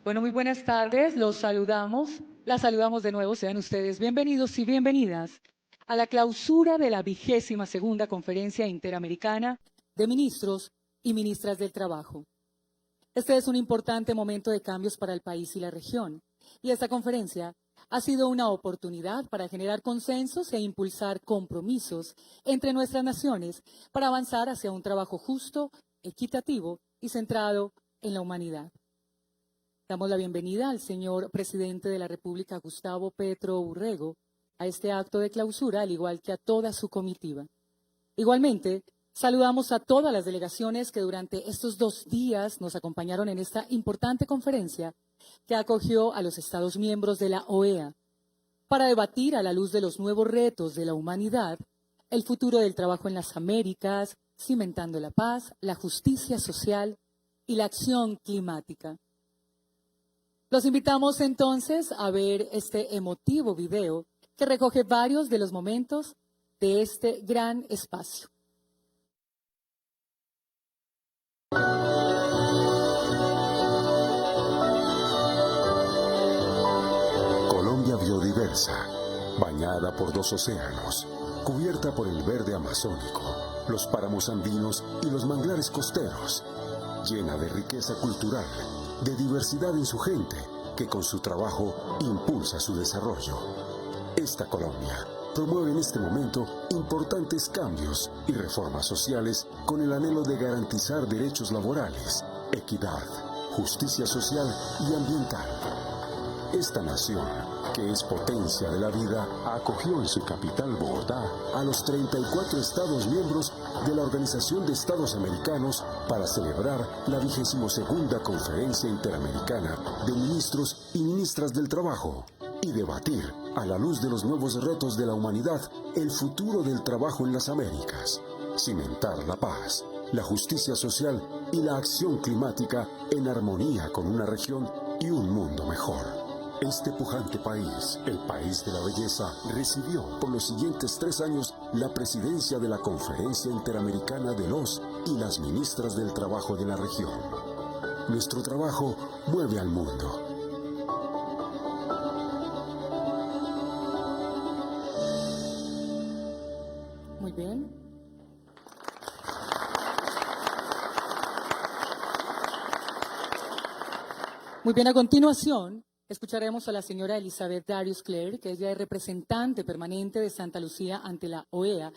Bueno, muy buenas tardes, los saludamos, las saludamos de nuevo, sean ustedes bienvenidos y bienvenidas a la clausura de la 22ª Conferencia Interamericana de Ministros y Ministras del Trabajo. Este es un importante momento de cambios para el país y la región, y esta conferencia ha sido una oportunidad para generar consensos e impulsar compromisos entre nuestras naciones para avanzar hacia un trabajo justo, equitativo y centrado en la humanidad. Damos la bienvenida al señor presidente de la República, Gustavo Petro Urrego, a este acto de clausura, al igual que a toda su comitiva. Igualmente, saludamos a todas las delegaciones que durante estos 2 días nos acompañaron en esta importante conferencia que acogió a los Estados miembros de la OEA para debatir a la luz de los nuevos retos de la humanidad el futuro del trabajo en las Américas, cimentando la paz, la justicia social y la acción climática. Los invitamos entonces a ver este emotivo video que recoge varios de los momentos de este gran espacio. Colombia biodiversa, bañada por 2 océanos, cubierta por el verde amazónico, los páramos andinos y los manglares costeros, llena de riqueza cultural, de diversidad en su gente, que con su trabajo impulsa su desarrollo. Esta Colombia promueve en este momento importantes cambios y reformas sociales con el anhelo de garantizar derechos laborales, equidad, justicia social y ambiental. Esta nación, que es potencia de la vida, acogió en su capital, Bogotá, a los 34 Estados miembros de la Organización de Estados Americanos para celebrar la 22ª Conferencia Interamericana de Ministros y Ministras del Trabajo y debatir, a la luz de los nuevos retos de la humanidad, el futuro del trabajo en las Américas, cimentar la paz, la justicia social y la acción climática en armonía con una región y un mundo mejor. Este pujante país, el país de la belleza, recibió por los siguientes 3 años la presidencia de la Conferencia Interamericana de los y las Ministras del Trabajo de la región. Nuestro trabajo mueve al mundo. Muy bien. Muy bien, a continuación escucharemos a la señora Elizabeth Darius Clare, que ella es representante permanente de Santa Lucía ante la OEA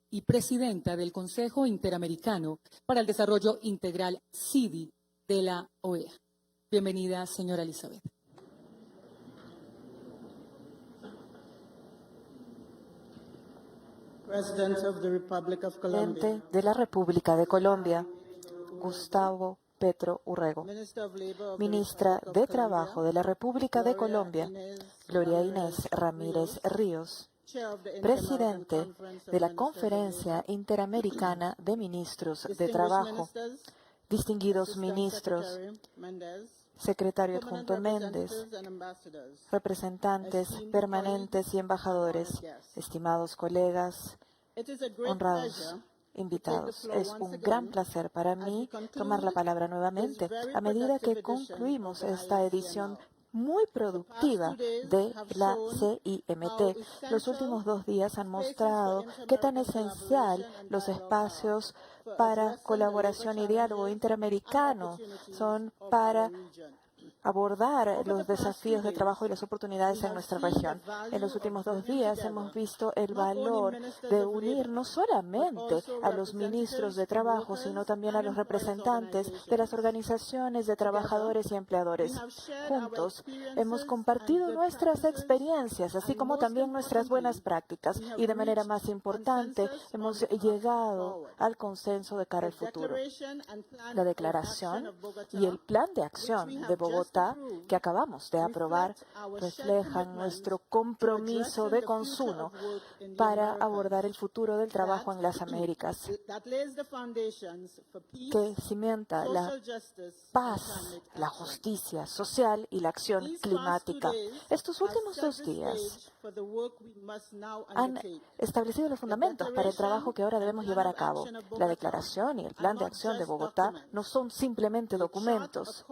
y presidenta del Consejo Interamericano para el Desarrollo Integral, CIDI, de la OEA. Bienvenida, señora Elizabeth. Presidente de la República de Colombia, Gustavo Petro Urrego. Ministra de Trabajo de la República de Colombia, Gloria Inés Ramírez Ríos. Presidente de la Conferencia Interamericana de Ministros de Trabajo, distinguidos ministros, secretario adjunto Méndez, representantes permanentes y embajadores, estimados colegas, honrados invitados. Es un gran placer para mí tomar la palabra nuevamente a medida que concluimos esta edición muy productiva de la CIMT. Los últimos 2 días han mostrado qué tan esencial los espacios para colaboración y diálogo interamericano son para abordar los desafíos de trabajo y las oportunidades en nuestra región. En los últimos 2 días hemos visto el valor de unir no solamente a los ministros de trabajo, sino también a los representantes de las organizaciones de trabajadores y empleadores. Juntos hemos compartido nuestras experiencias, así como también nuestras buenas prácticas, y de manera más importante, hemos llegado al consenso de cara al futuro. La declaración y el plan de acción de Bogotá Bogotá que acabamos de aprobar reflejan nuestro compromiso de consumo para abordar el futuro del trabajo en las Américas, que cimienta la paz, la justicia social y la acción climática. Estos últimos 2 días han establecido los fundamentos para el trabajo que ahora debemos llevar a cabo. La declaración y el plan de acción de Bogotá no son simplemente documentos.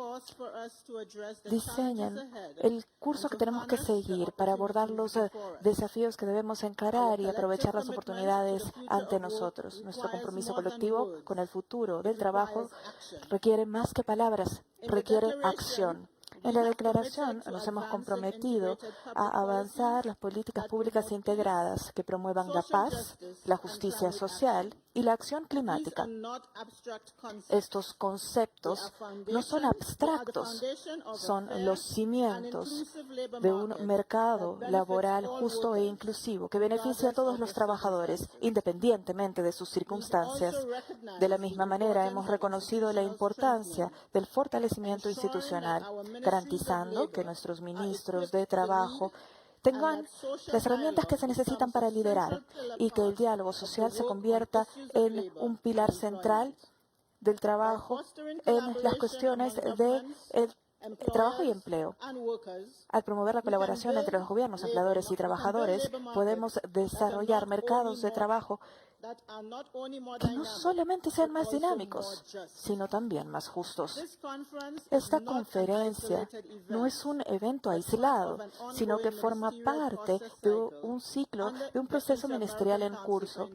Diseñan el curso que tenemos que seguir para abordar los desafíos que debemos encarar y aprovechar las oportunidades ante nosotros. Nuestro compromiso colectivo con el futuro del trabajo requiere más que palabras, requiere acción. En la declaración nos hemos comprometido a avanzar las políticas públicas integradas que promuevan la paz, la justicia social y la acción climática. Estos conceptos no son abstractos, son los cimientos de un mercado laboral justo e inclusivo que beneficia a todos los trabajadores, independientemente de sus circunstancias. De la misma manera, hemos reconocido la importancia del fortalecimiento institucional, garantizando que nuestros ministros de trabajo tengan las herramientas que se necesitan para liderar y que el diálogo social se convierta en un pilar central del trabajo en las cuestiones de trabajo y empleo. Al promover la colaboración entre los gobiernos, empleadores y trabajadores, podemos desarrollar mercados de trabajo que no solamente sean más dinámicos, sino también más justos. Esta conferencia no es un evento aislado, sino que forma parte de un ciclo, de un proceso ministerial en curso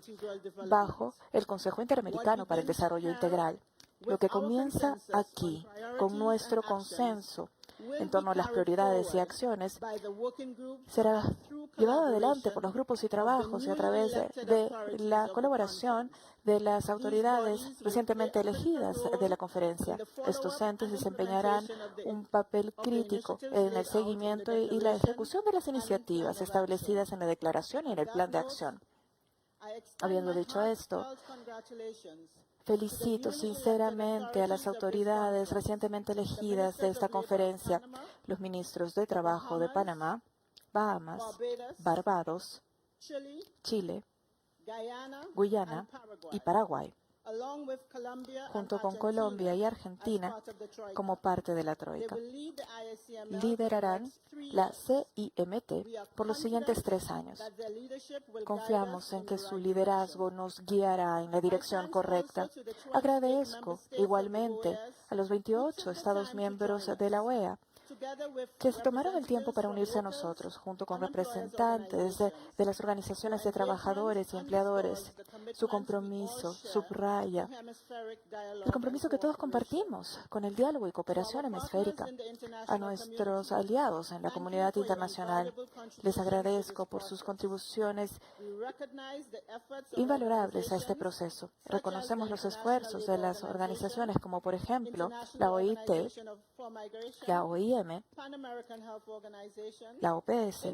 bajo el Consejo Interamericano para el Desarrollo Integral. Lo que comienza aquí, con nuestro consenso en torno a las prioridades y acciones, será llevado adelante por los grupos y trabajos y a través de la colaboración de las autoridades recientemente elegidas de la conferencia. Estos entes desempeñarán un papel crítico en el seguimiento y la ejecución de las iniciativas establecidas en la declaración y en el plan de acción. Habiendo dicho esto, felicito sinceramente a las autoridades recientemente elegidas de esta conferencia, los ministros de Trabajo de Panamá, Bahamas, Barbados, Chile, Guyana y Paraguay, junto con Colombia y Argentina como parte de la Troika. Liderarán la CIMT por los siguientes 3 años. Confiamos en que su liderazgo nos guiará en la dirección correcta. Agradezco igualmente a los 28 Estados miembros de la OEA que se tomaron el tiempo para unirse a nosotros, junto con representantes de las organizaciones de trabajadores y empleadores. Su compromiso subraya el compromiso que todos compartimos con el diálogo y cooperación hemisférica. A nuestros aliados en la comunidad internacional, les agradezco por sus contribuciones invalorables a este proceso. Reconocemos los esfuerzos de las organizaciones como, por ejemplo, la OIT, la OIM, la OPS,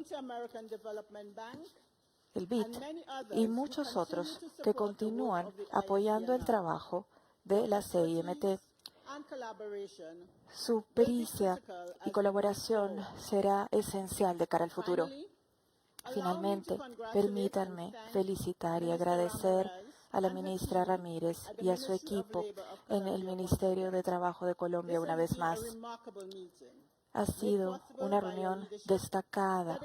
el BID y muchos otros que continúan apoyando el trabajo de la CIMT. Su pericia y colaboración será esencial de cara al futuro. Finalmente, permítanme felicitar y agradecer a la ministra Ramírez y a su equipo en el Ministerio de Trabajo de Colombia una vez más. Ha sido una reunión destacada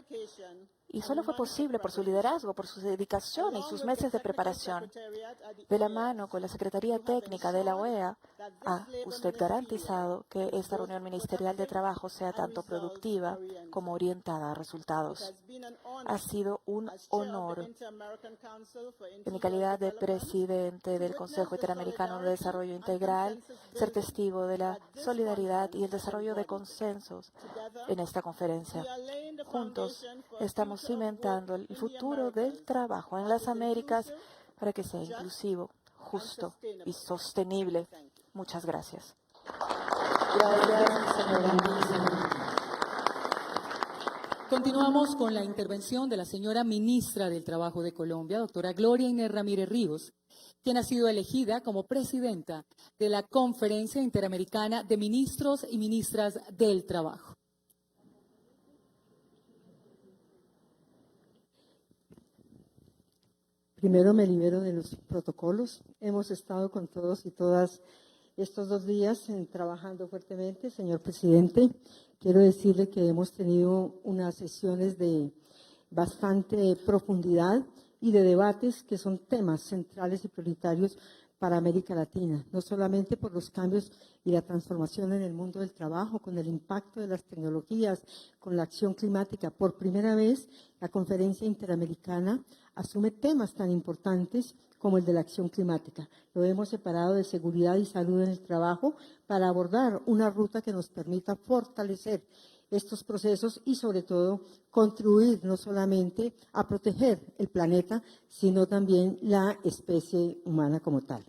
y solo fue posible por su liderazgo, por su dedicación y sus meses de preparación. De la mano con la Secretaría Técnica de la OEA, ha usted garantizado que esta reunión ministerial de trabajo sea tanto productiva como orientada a resultados. Ha sido un honor, en mi calidad de presidente del Consejo Interamericano de Desarrollo Integral, ser testigo de la solidaridad y el desarrollo de consensos en esta conferencia. Juntos estamos cimentando el futuro del trabajo en las Américas para que sea inclusivo, justo y sostenible. Muchas gracias. Gracias, señora ministra. Continuamos con la intervención de la señora ministra del Trabajo de Colombia, doctora Gloria Inés Ramírez Ríos, quien ha sido elegida como presidenta de la Conferencia Interamericana de Ministros y Ministras del Trabajo. Primero me libero de los protocolos. Hemos estado con todos y todas estos 2 días trabajando fuertemente, señor presidente. Quiero decirle que hemos tenido unas sesiones de bastante profundidad y de debates que son temas centrales y prioritarios para América Latina, no solamente por los cambios y la transformación en el mundo del trabajo, con el impacto de las tecnologías, con la acción climática. Por primera vez, la Conferencia Interamericana asume temas tan importantes como el de la acción climática. Lo hemos separado de seguridad y salud en el trabajo para abordar una ruta que nos permita fortalecer estos procesos y, sobre todo, contribuir no solamente a proteger el planeta, sino también la especie humana como tal.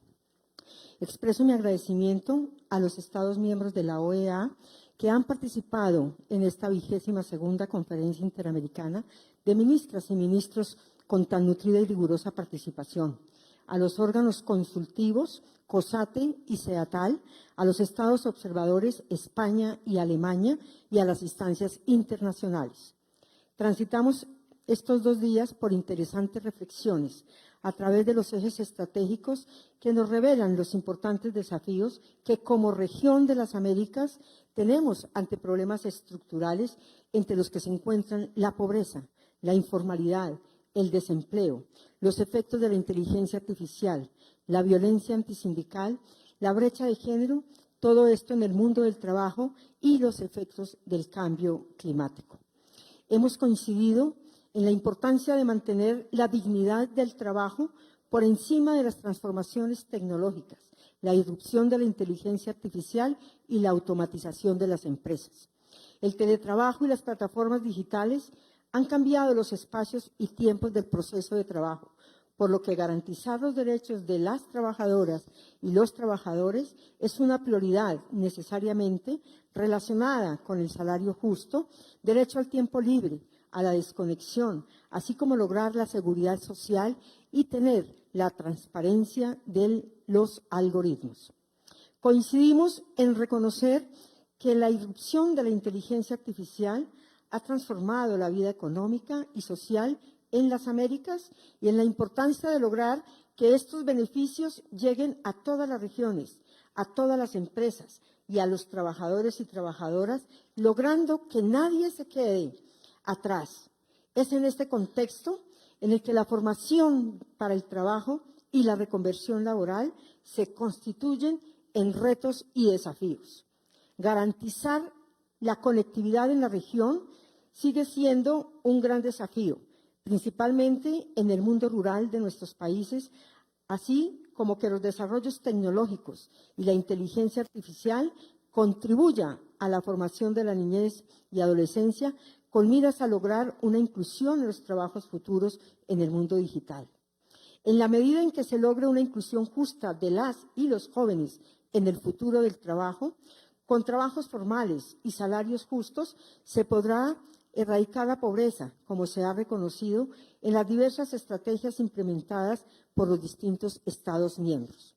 Expreso mi agradecimiento a los Estados miembros de la OEA que han participado en esta 22ª Conferencia Interamericana de Ministras y Ministros con tan nutrida y rigurosa participación, a los órganos consultivos, COSATE y CEATAL, a los estados observadores España y Alemania y a las instancias internacionales. Transitamos estos 2 días por interesantes reflexiones a través de los ejes estratégicos que nos revelan los importantes desafíos que como región de las Américas tenemos ante problemas estructurales entre los que se encuentran la pobreza, la informalidad, el desempleo, los efectos de la inteligencia artificial, la violencia antisindical, la brecha de género, todo esto en el mundo del trabajo y los efectos del cambio climático. Hemos coincidido en la importancia de mantener la dignidad del trabajo por encima de las transformaciones tecnológicas, la irrupción de la inteligencia artificial y la automatización de las empresas. El teletrabajo y las plataformas digitales han cambiado los espacios y tiempos del proceso de trabajo, por lo que garantizar los derechos de las trabajadoras y los trabajadores es una prioridad necesariamente relacionada con el salario justo, derecho al tiempo libre, a la desconexión, así como lograr la seguridad social y tener la transparencia de los algoritmos. Coincidimos en reconocer que la irrupción de la inteligencia artificial ha transformado la vida económica y social en las Américas y en la importancia de lograr que estos beneficios lleguen a todas las regiones, a todas las empresas y a los trabajadores y trabajadoras, logrando que nadie se quede atrás. Es en este contexto en el que la formación para el trabajo y la reconversión laboral se constituyen en retos y desafíos. Garantizar la conectividad en la región sigue siendo un gran desafío, principalmente en el mundo rural de nuestros países, así como que los desarrollos tecnológicos y la inteligencia artificial contribuya a la formación de la niñez y adolescencia con miras a lograr una inclusión en los trabajos futuros en el mundo digital. En la medida en que se logre una inclusión justa de las y los jóvenes en el futuro del trabajo, con trabajos formales y salarios justos, se podrá erradicar la pobreza, como se ha reconocido en las diversas estrategias implementadas por los distintos Estados miembros.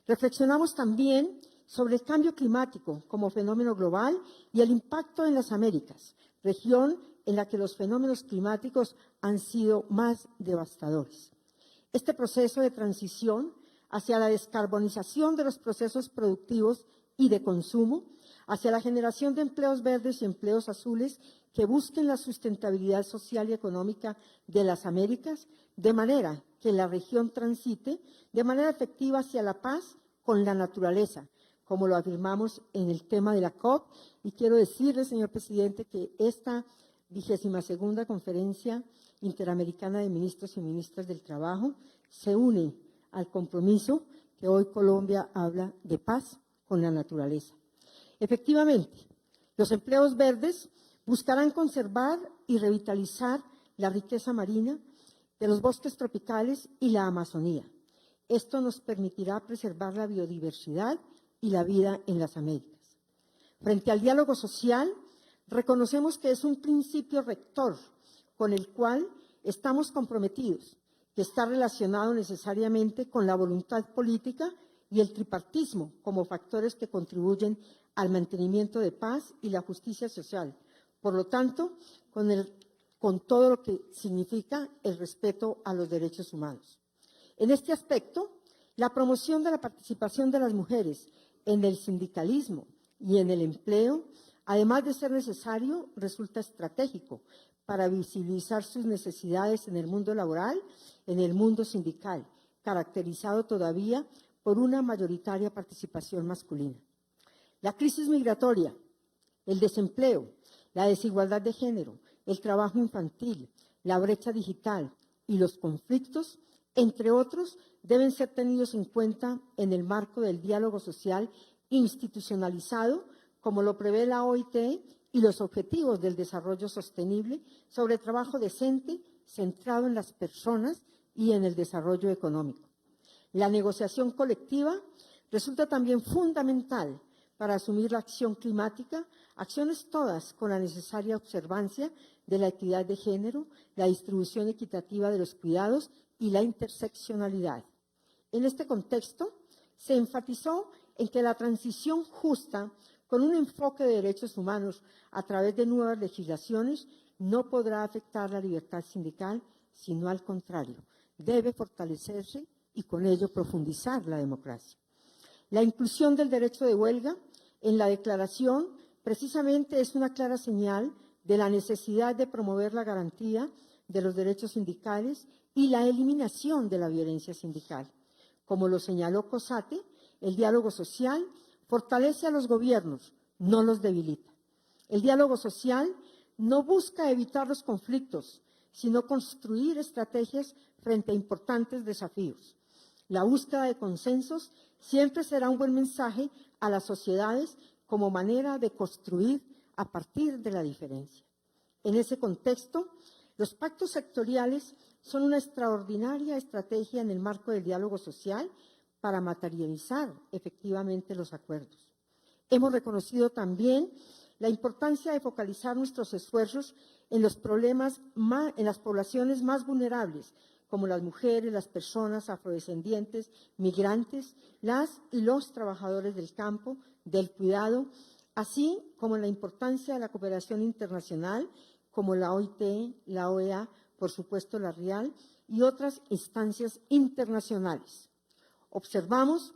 Reflexionamos también sobre el cambio climático como fenómeno global y el impacto en las Américas, región en la que los fenómenos climáticos han sido más devastadores. Este proceso de transición hacia la descarbonización de los procesos productivos y de consumo, hacia la generación de empleos verdes y empleos azules que busquen la sustentabilidad social y económica de las Américas, de manera que la región transite de manera efectiva hacia la paz con la naturaleza, como lo afirmamos en el tema de la COP. Y quiero decirle, señor presidente, que esta 22ª Conferencia Interamericana de Ministros y Ministras del Trabajo se une al compromiso que hoy Colombia habla de paz con la naturaleza. Efectivamente, los empleos verdes buscarán conservar y revitalizar la riqueza marina de los bosques tropicales y la Amazonía. Esto nos permitirá preservar la biodiversidad y la vida en las Américas. Frente al diálogo social, Reconocemos que es un principio rector con el cual estamos comprometidos, que está relacionado necesariamente con la voluntad política y el tripartismo como factores que contribuyen al mantenimiento de paz y la justicia social. Por lo tanto, con todo lo que significa el respeto a los derechos humanos. En este aspecto, la promoción de la participación de las mujeres en el sindicalismo y en el empleo, además de ser necesario, resulta estratégico para visibilizar sus necesidades en el mundo laboral, en el mundo sindical, caracterizado todavía por una mayoritaria participación masculina. La crisis migratoria, el desempleo, la desigualdad de género, el trabajo infantil, la brecha digital y los conflictos, entre otros, deben ser tenidos en cuenta en el marco del diálogo social institucionalizado, como lo prevé la OIT y los Objetivos del Desarrollo Sostenible sobre trabajo decente, centrado en las personas y en el desarrollo económico. La negociación colectiva resulta también fundamental para asumir la acción climática, acciones todas con la necesaria observancia de la equidad de género, la distribución equitativa de los cuidados y la interseccionalidad. En este contexto, se enfatizó en que la transición justa con un enfoque de derechos humanos a través de nuevas legislaciones no podrá afectar la libertad sindical, sino al contrario, debe fortalecerse y con ello profundizar la democracia. La inclusión del derecho de huelga en la declaración precisamente es una clara señal de la necesidad de promover la garantía de los derechos sindicales y la eliminación de la violencia sindical. Como lo señaló COSATE, el diálogo social fortalece a los gobiernos, no los debilita. El diálogo social no busca evitar los conflictos, sino construir estrategias frente a importantes desafíos. La búsqueda de consensos siempre será un buen mensaje a las sociedades como manera de construir a partir de la diferencia. En ese contexto, los pactos sectoriales son una extraordinaria estrategia en el marco del diálogo social para materializar efectivamente los acuerdos. Hemos reconocido también la importancia de focalizar nuestros esfuerzos en los problemas en las poblaciones más vulnerables, como las mujeres, las personas afrodescendientes, migrantes, las y los trabajadores del campo, del cuidado, así como la importancia de la cooperación internacional, como la OIT, la OEA, por supuesto la RIAL y otras instancias internacionales. Observamos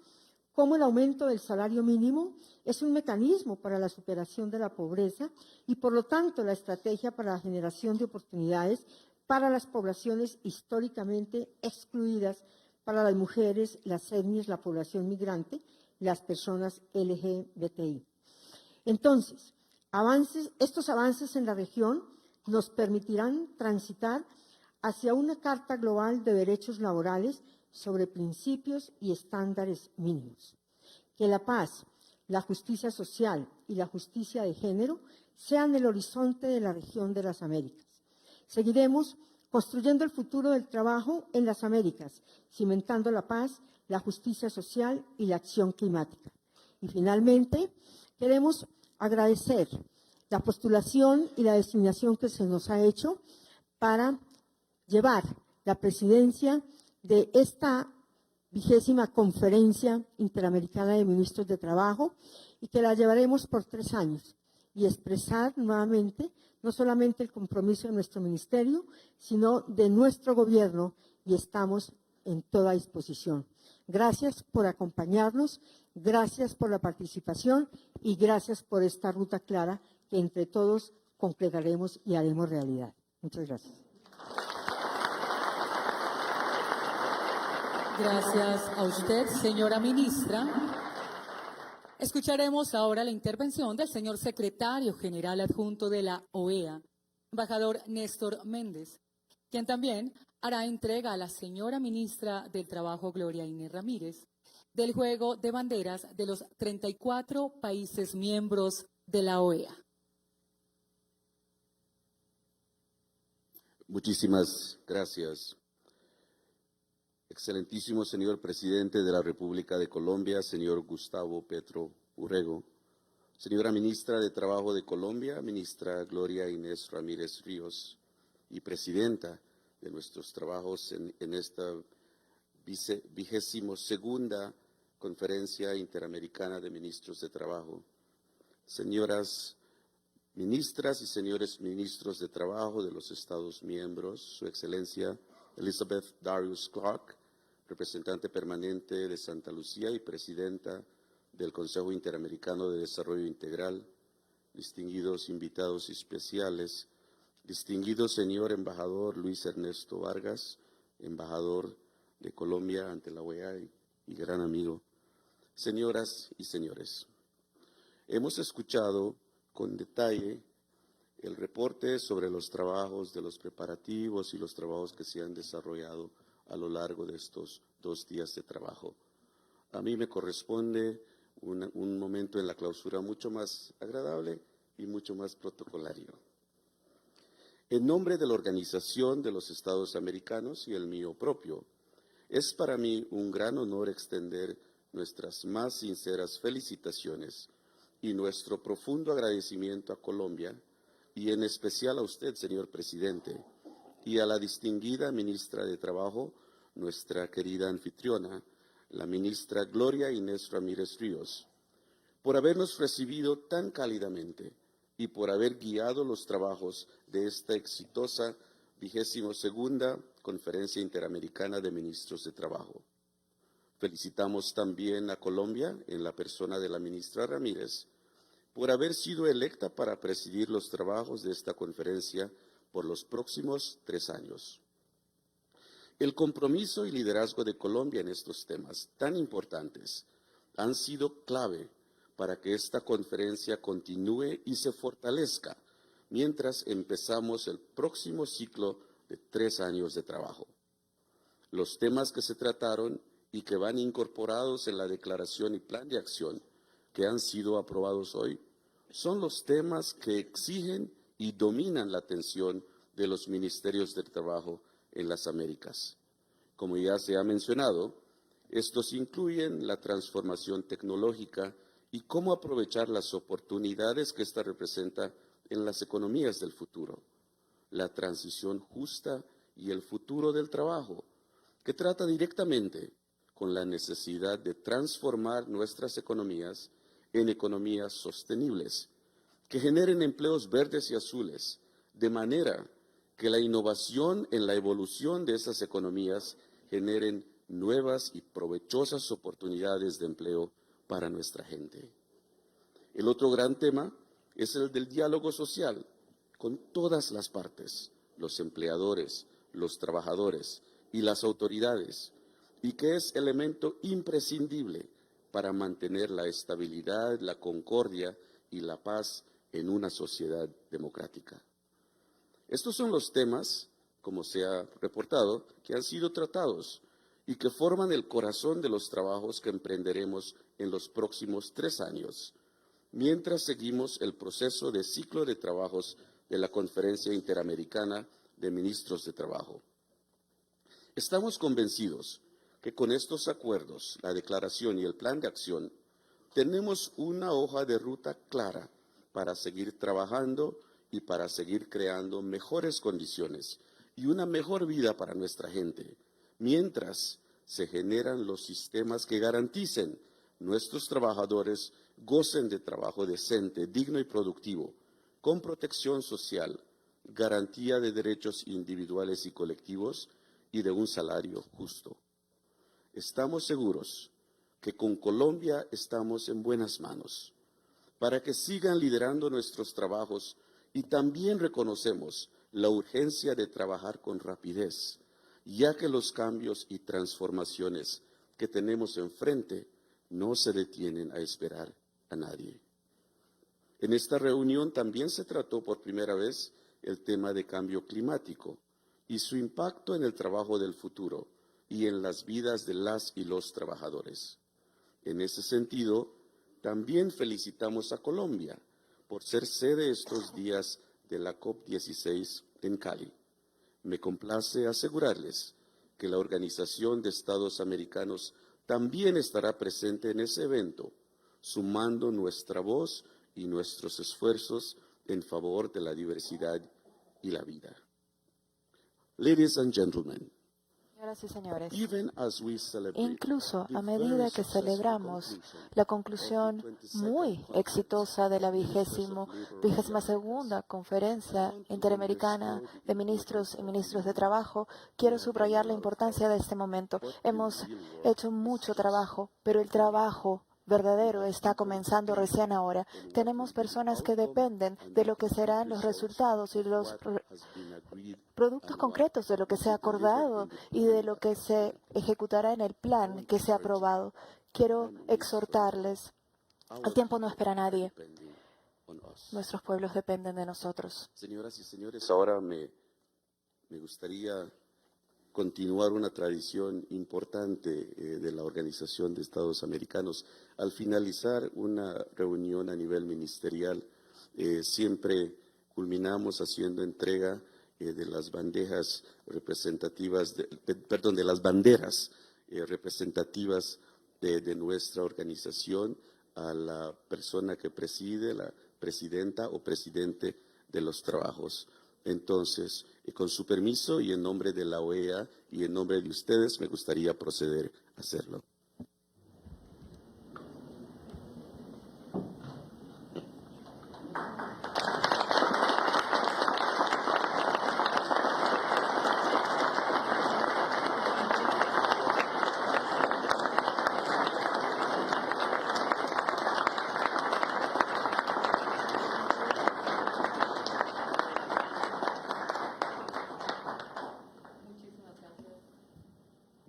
cómo el aumento del salario mínimo es un mecanismo para la superación de la pobreza y, por lo tanto, la estrategia para la generación de oportunidades para las poblaciones históricamente excluidas, para las mujeres, las etnias, la población migrante, las personas LGBTI. Entonces, estos avances en la región nos permitirán transitar hacia una Carta Global de Derechos Laborales sobre principios y estándares mínimos. Que la paz, la justicia social y la justicia de género sean el horizonte de la región de las Américas. Seguiremos construyendo el futuro del trabajo en las Américas, cimentando la paz, la justicia social y la acción climática. Y finalmente, queremos agradecer la postulación y la designación que se nos ha hecho para llevar la presidencia de esta 20ª Conferencia Interamericana de Ministros de Trabajo y que la llevaremos por 3 años y expresar nuevamente no solamente el compromiso de nuestro ministerio, sino de nuestro gobierno y estamos en toda disposición. Gracias por acompañarnos, gracias por la participación y gracias por esta ruta clara que entre todos concretaremos y haremos realidad. Muchas gracias. Gracias a usted, señora ministra. Escucharemos ahora la intervención del señor secretario general adjunto de la OEA, embajador Néstor Méndez, quien también hará entrega a la señora ministra del Trabajo, Gloria Inés Ramírez, del juego de banderas de los 34 países miembros de la OEA. Muchísimas gracias. Excelentísimo señor presidente de la República de Colombia, señor Gustavo Petro Urrego, señora ministra de Trabajo de Colombia, ministra Gloria Inés Ramírez Ríos, y presidenta de nuestros trabajos en esta 22ª Conferencia Interamericana de Ministros de Trabajo, señoras ministras y señores ministros de Trabajo de los Estados miembros, Su Excelencia Elizabeth Darius Clark, representante permanente de Santa Lucía y presidenta del Consejo Interamericano de Desarrollo Integral, distinguidos invitados especiales, distinguido señor embajador Luis Ernesto Vargas, embajador de Colombia ante la OEA y gran amigo, señoras y señores, hemos escuchado con detalle el reporte sobre los trabajos de los preparativos y los trabajos que se han desarrollado a lo largo de estos 2 días de trabajo. A mí me corresponde un momento en la clausura mucho más agradable y mucho más protocolario. En nombre de la Organización de los Estados Americanos y el mío propio, es para mí un gran honor extender nuestras más sinceras felicitaciones y nuestro profundo agradecimiento a Colombia, y en especial a usted, señor presidente, y a la distinguida ministra de Trabajo, nuestra querida anfitriona, la ministra Gloria Inés Ramírez Ríos, por habernos recibido tan cálidamente y por haber guiado los trabajos de esta exitosa 22ª Conferencia Interamericana de Ministros de Trabajo. Felicitamos también a Colombia, en la persona de la ministra Ramírez, por haber sido electa para presidir los trabajos de esta conferencia por los próximos 3 años. El compromiso y liderazgo de Colombia en estos temas tan importantes han sido clave para que esta conferencia continúe y se fortalezca mientras empezamos el próximo ciclo de 3 años de trabajo. Los temas que se trataron y que van incorporados en la declaración y plan de acción que han sido aprobados hoy son los temas que exigen y dominan la atención de los ministerios de trabajo en las Américas. Como ya se ha mencionado, estos incluyen la transformación tecnológica y cómo aprovechar las oportunidades que ésta representa en las economías del futuro, la transición justa y el futuro del trabajo, que trata directamente con la necesidad de transformar nuestras economías en economías sostenibles, que generen empleos verdes y azules, de manera que la innovación en la evolución de esas economías generen nuevas y provechosas oportunidades de empleo para nuestra gente. El otro gran tema es el del diálogo social con todas las partes, los empleadores, los trabajadores y las autoridades, y que es elemento imprescindible para mantener la estabilidad, la concordia y la paz en una sociedad democrática. Estos son los temas, como se ha reportado, que han sido tratados y que forman el corazón de los trabajos que emprenderemos en los próximos 3 años, mientras seguimos el proceso de ciclo de trabajos de la Conferencia Interamericana de Ministros de Trabajo. Estamos convencidos que con estos acuerdos, la declaración y el plan de acción, tenemos una hoja de ruta clara para seguir trabajando y para seguir creando mejores condiciones y una mejor vida para nuestra gente, mientras se generan los sistemas que garanticen nuestros trabajadores gocen de trabajo decente, digno y productivo, con protección social, garantía de derechos individuales y colectivos y de un salario justo. Estamos seguros que con Colombia estamos en buenas manos para que sigan liderando nuestros trabajos, y también reconocemos la urgencia de trabajar con rapidez, ya que los cambios y transformaciones que tenemos enfrente no se detienen a esperar a nadie. En esta reunión también se trató por primera vez el tema de cambio climático y su impacto en el trabajo del futuro y en las vidas de las y los trabajadores. En ese sentido, también felicitamos a Colombia por ser sede estos días de la COP16 en Cali. Me complace asegurarles que la Organización de Estados Americanos también estará presente en ese evento, sumando nuestra voz y nuestros esfuerzos en favor de la diversidad y la vida. Ladies and gentlemen, Señoras y señores, even as we celebrate incluso the a medida very que successful celebramos conclusion la of conclusión the 22nd muy Conference exitosa de la of Ministers of Labor of the segunda Americas, Conferencia I want to Interamericana underscore the de Ministros y importance of Ministros the de moment. Trabajo, We quiero have done subrayar a la lot of importancia de work, este momento. but the Hemos real work hecho is mucho just trabajo, pero el beginning. trabajo verdadero We have está people comenzando depending recién ahora. on what Tenemos will be the personas que outcome dependen and de the lo que concrete serán los results resultados y of los what has been agreed productos and what concretos de lo que will se ha be delivered acordado in the y de plan lo that que has se been approved. ejecutará en el I plan want que to se ha urge you, aprobado. Quiero time waits for no one. exhortarles. El Our tiempo no people espera a are nadie. depending on us. Nuestros pueblos dependen de nosotros. Señoras y señores, ahora me gustaría continuar una tradición importante de la Organización de Estados Americanos. Al finalizar una reunión a nivel ministerial, siempre culminamos haciendo entrega de las bandejas representativas, de las banderas representativas de nuestra organización a la persona que preside, la presidenta o presidente de los trabajos. Entonces, con su permiso y en nombre de la OEA y en nombre de ustedes, me gustaría proceder a hacerlo.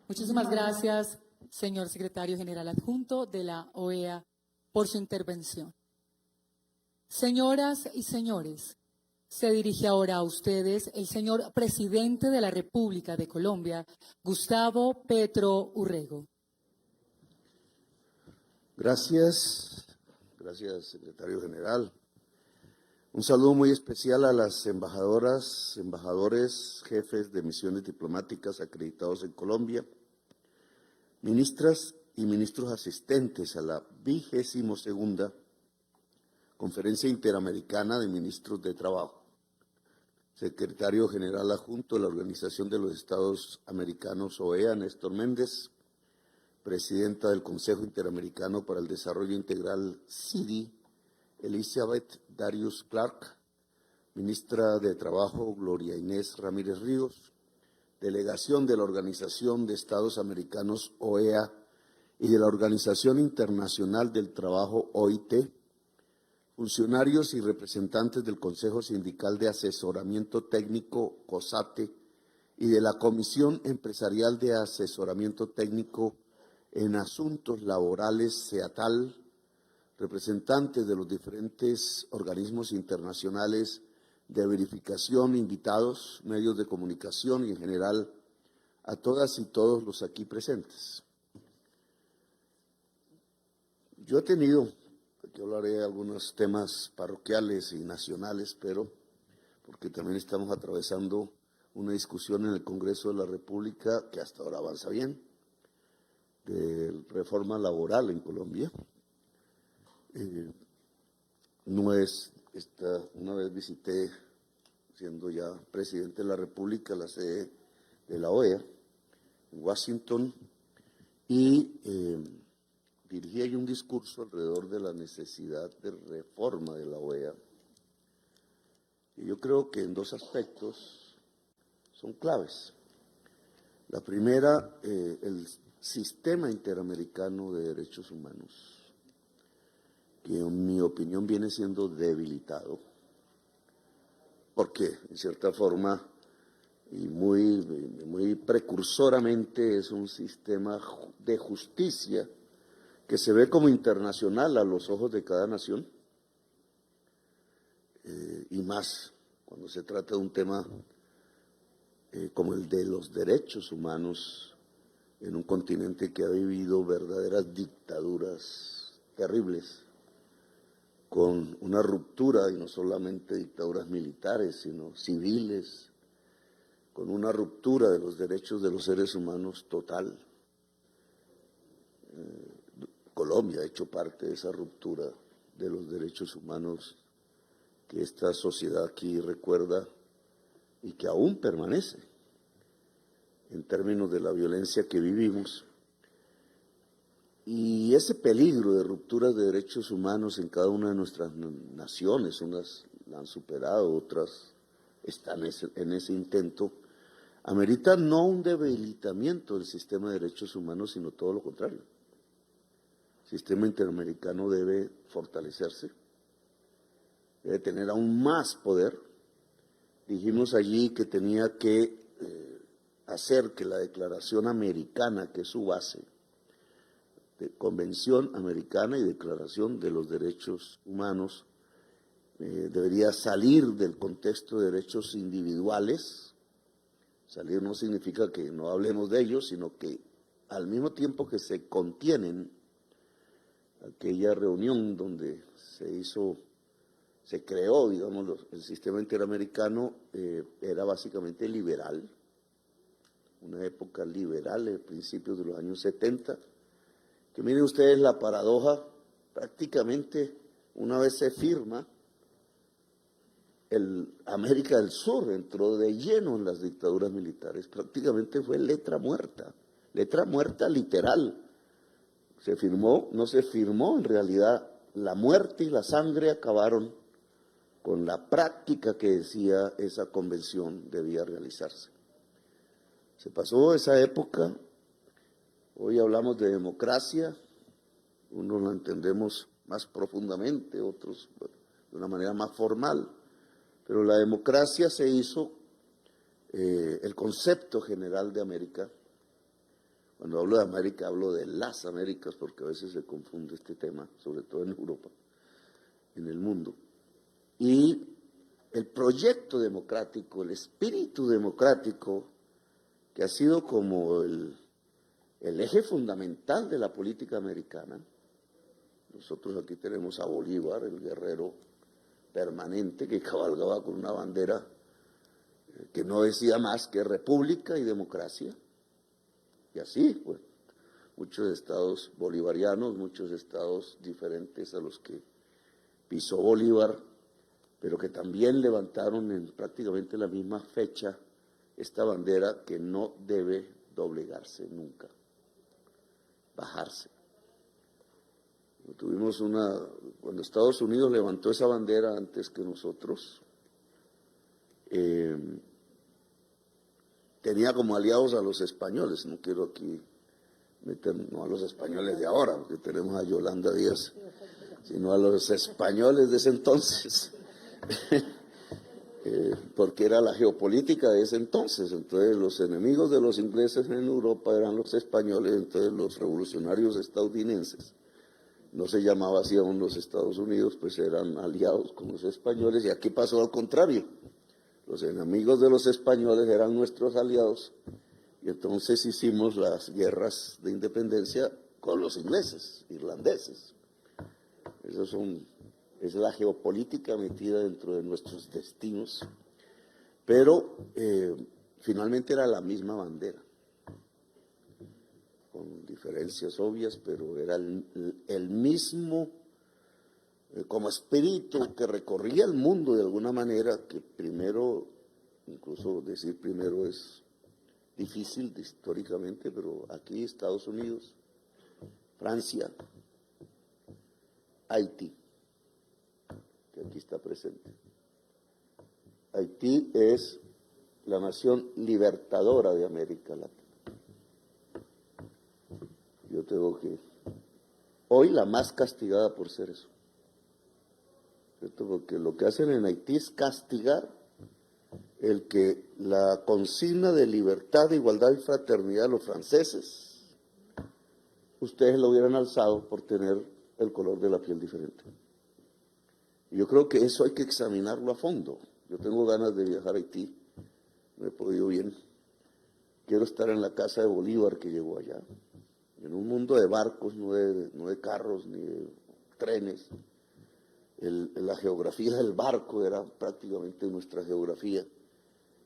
Muchísimas gracias, señor secretario general adjunto de la OEA, por su intervención. Señoras y señores, se dirige ahora a ustedes el señor presidente de la República de Colombia, Gustavo Petro Urrego. Gracias, secretario general. Un saludo muy especial a las embajadoras, embajadores, jefes de misiones diplomáticas acreditados en Colombia, ministras y ministros asistentes a la 22ª Conferencia Interamericana de Ministros de Trabajo, secretario general adjunto de la Organización de los Estados Americanos, OEA, Néstor Méndez, presidenta del Consejo Interamericano para el Desarrollo Integral, CIDI, Elizabeth Darius Clark, ministra de Trabajo, Gloria Inés Ramírez Ríos, delegación de la Organización de Estados Americanos, OEA, y de la Organización Internacional del Trabajo, OIT, funcionarios y representantes del Consejo Sindical de Asesoramiento Técnico, COSATE, y de la Comisión Empresarial de Asesoramiento Técnico en Asuntos Laborales, CEATAL, representantes de los diferentes organismos internacionales de verificación, invitados, medios de comunicación y en general a todas y todos los aquí presentes. Yo he tenido, aquí hablaré de algunos temas parroquiales y nacionales, pero porque también estamos atravesando una discusión en el Congreso de la República que hasta ahora avanza bien, de reforma laboral en Colombia. Una vez visité, siendo ya presidente de la República, la sede de la OEA en Washington y dirigí ahí un discurso alrededor de la necesidad de reforma de la OEA. Y yo creo que en dos aspectos son claves. La primera, el sistema interamericano de derechos humanos, que en mi opinión viene siendo debilitado, porque en cierta forma y muy precursoramente es un sistema de justicia que se ve como internacional a los ojos de cada nación, y más cuando se trata de un tema como el de los derechos humanos en un continente que ha vivido verdaderas dictaduras terribles, con una ruptura, y no solamente dictaduras militares, sino civiles, con una ruptura de los derechos de los seres humanos total. Colombia ha hecho parte de esa ruptura de los derechos humanos que esta sociedad aquí recuerda y que aún permanece en términos de la violencia que vivimos. Y ese peligro de rupturas de derechos humanos en cada una de nuestras naciones, unas la han superado, otras están en ese intento, amerita no un debilitamiento del sistema de derechos humanos, sino todo lo contrario. El sistema interamericano debe fortalecerse, debe tener aún más poder. Dijimos allí que tenía que hacer que la Declaración Americana, que es su base, de Convención Americana y Declaración de los Derechos Humanos, debería salir del contexto de derechos individuales. Salir no significa que no hablemos de ellos, sino que al mismo tiempo que se contienen, aquella reunión donde se creó, digamos, el sistema interamericano, era básicamente liberal, una época liberal, a principios de los años 70, que miren ustedes la paradoja, prácticamente una vez se firma, América del Sur entró de lleno en las dictaduras militares, prácticamente fue letra muerta literal. Se firmó, no se firmó, en realidad la muerte y la sangre acabaron con la práctica que decía esa convención debía realizarse. Se pasó esa época, hoy hablamos de democracia, unos lo entendemos más profundamente, otros de una manera más formal, pero la democracia se hizo el concepto general de América. Cuando hablo de América, hablo de las Américas, porque a veces se confunde este tema, sobre todo en Europa, en el mundo. Y el proyecto democrático, el espíritu democrático, que ha sido como el eje fundamental de la política americana. Nosotros aquí tenemos a Bolívar, el guerrero permanente, que cabalgaba con una bandera que no decía más que república y democracia. Y así, pues, muchos estados bolivarianos, muchos estados diferentes a los que pisó Bolívar, pero que también levantaron en prácticamente la misma fecha esta bandera que no debe doblegarse nunca, bajarse. Cuando Estados Unidos levantó esa bandera antes que nosotros, tenía como aliados a los españoles. No quiero aquí meter, no a los españoles de ahora, porque tenemos a Yolanda Díaz, sino a los españoles de ese entonces, porque era la geopolítica de ese entonces. Entonces los enemigos de los ingleses en Europa eran los españoles, entonces los revolucionarios estadounidenses, no se llamaba así aún los Estados Unidos, pues eran aliados con los españoles, y aquí pasó al contrario. Los enemigos de los españoles eran nuestros aliados, y entonces hicimos las guerras de independencia con los ingleses, irlandeses. Es la geopolítica metida dentro de nuestros destinos, pero finalmente era la misma bandera, con diferencias obvias, pero era el mismo como espíritu que recorría el mundo de alguna manera, que primero, incluso decir primero es difícil históricamente, pero aquí Estados Unidos, Francia, Haití, que aquí está presente. Haití es la nación libertadora de América Latina. Yo tengo que, hoy la más castigada por ser eso, ¿cierto? Porque lo que hacen en Haití es castigar el que la consigna de libertad, igualdad y fraternidad de los franceses, ustedes lo hubieran alzado por tener el color de la piel diferente. Y yo creo que eso hay que examinarlo a fondo. Yo tengo ganas de viajar a Haití, no he podido bien. Quiero estar en la casa de Bolívar que llegó allá, en un mundo de barcos, no de carros ni de trenes. La geografía del barco era prácticamente nuestra geografía,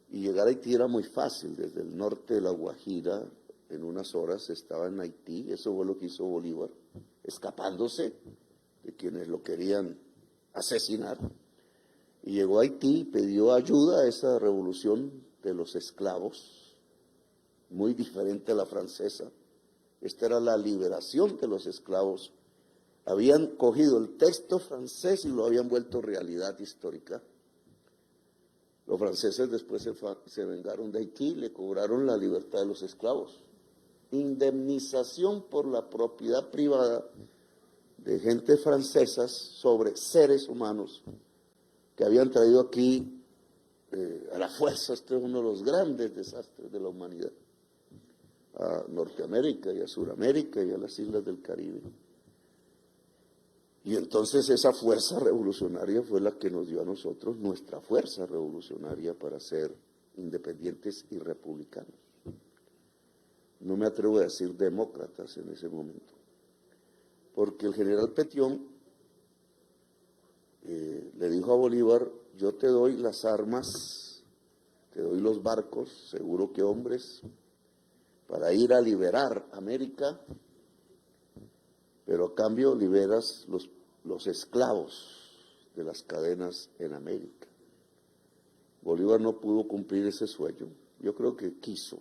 y llegar a Haití era muy fácil. Desde el norte de La Guajira, en unas horas estaba en Haití. Eso fue lo que hizo Bolívar, escapándose de quienes lo querían asesinar, y llegó a Haití y pidió ayuda a esa revolución de los esclavos, muy diferente a la francesa. Esta era la liberación de los esclavos. Habían cogido el texto francés y lo habían vuelto realidad histórica. Los franceses después se vengaron de Haití y le cobraron la libertad de los esclavos. Indemnización por la propiedad privada de gente francesas sobre seres humanos que habían traído aquí a la fuerza. Este es uno de los grandes desastres de la humanidad, a Norteamérica y a Sudamérica y a las islas del Caribe. Y entonces esa fuerza revolucionaria fue la que nos dio a nosotros nuestra fuerza revolucionaria para ser independientes y republicanos. No me atrevo a decir demócratas en ese momento, porque el general Petión le dijo a Bolívar: yo te doy las armas, te doy los barcos, seguro que hombres, para ir a liberar América, pero a cambio liberas los esclavos de las cadenas en América. Bolívar no pudo cumplir ese sueño. Yo creo que quiso.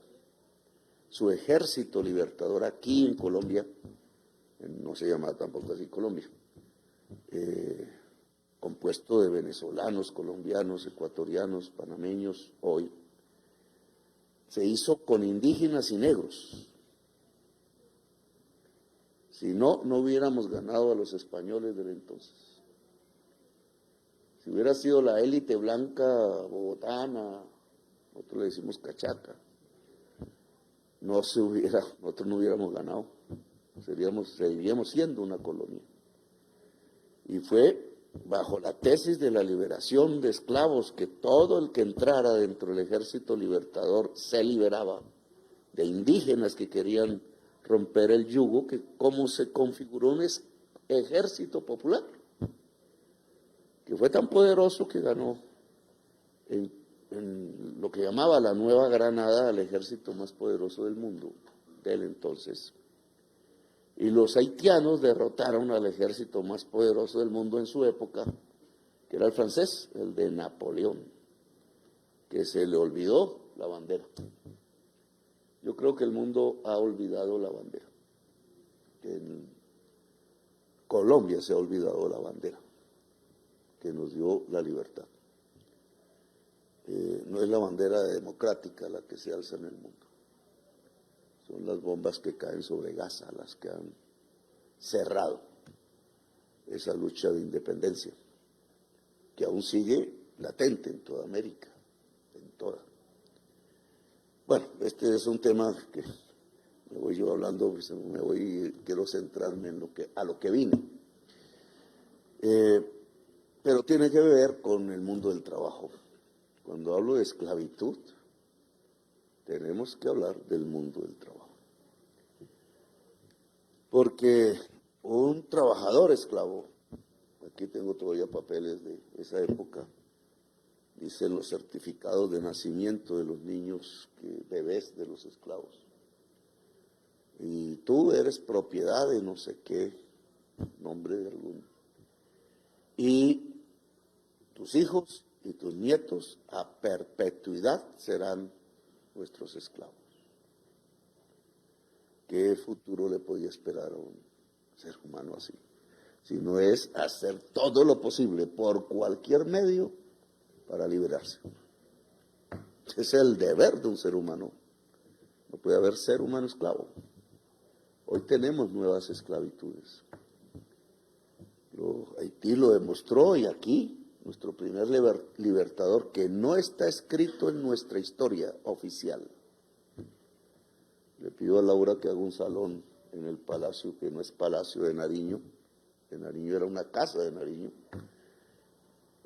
Su ejército libertador aquí en Colombia, no se llamaba tampoco así Colombia, compuesto de venezolanos, colombianos, ecuatorianos, panameños, hoy, se hizo con indígenas y negros. Si no, no hubiéramos ganado a los españoles del entonces. Si hubiera sido la élite blanca bogotana, nosotros le decimos cachaca, nosotros no hubiéramos ganado. Seguiríamos siendo una colonia. Y fue bajo la tesis de la liberación de esclavos que todo el que entrara dentro del ejército libertador se liberaba, de indígenas que querían romper el yugo, que como se configuró un ejército popular, que fue tan poderoso que ganó en lo que llamaba la Nueva Granada al ejército más poderoso del mundo del entonces. Y los haitianos derrotaron al ejército más poderoso del mundo en su época, que era el francés, el de Napoleón, que se le olvidó la bandera. Yo creo que el mundo ha olvidado la bandera. En Colombia se ha olvidado la bandera que nos dio la libertad. No es la bandera democrática la que se alza en el mundo. Son las bombas que caen sobre Gaza las que han cerrado esa lucha de independencia, que aún sigue latente en toda América, en toda. Bueno, este es un tema que me voy yo hablando, pues quiero centrarme en a lo que vine. Pero tiene que ver con el mundo del trabajo. Cuando hablo de esclavitud, tenemos que hablar del mundo del trabajo. Porque un trabajador esclavo, aquí tengo todavía papeles de esa época, dicen los certificados de nacimiento de los niños, bebés de los esclavos. Y tú eres propiedad de no sé qué, nombre de alguno. Y tus hijos y tus nietos a perpetuidad serán nuestros esclavos. ¿Qué futuro le podía esperar a un ser humano así? Si no es hacer todo lo posible por cualquier medio para liberarse. Ese es el deber de un ser humano. No puede haber ser humano esclavo. Hoy tenemos nuevas esclavitudes. Haití lo demostró, y aquí nuestro primer libertador, que no está escrito en nuestra historia oficial. Le pido a Laura que haga un salón en el palacio, que no es Palacio de Nariño. De Nariño era una casa de Nariño.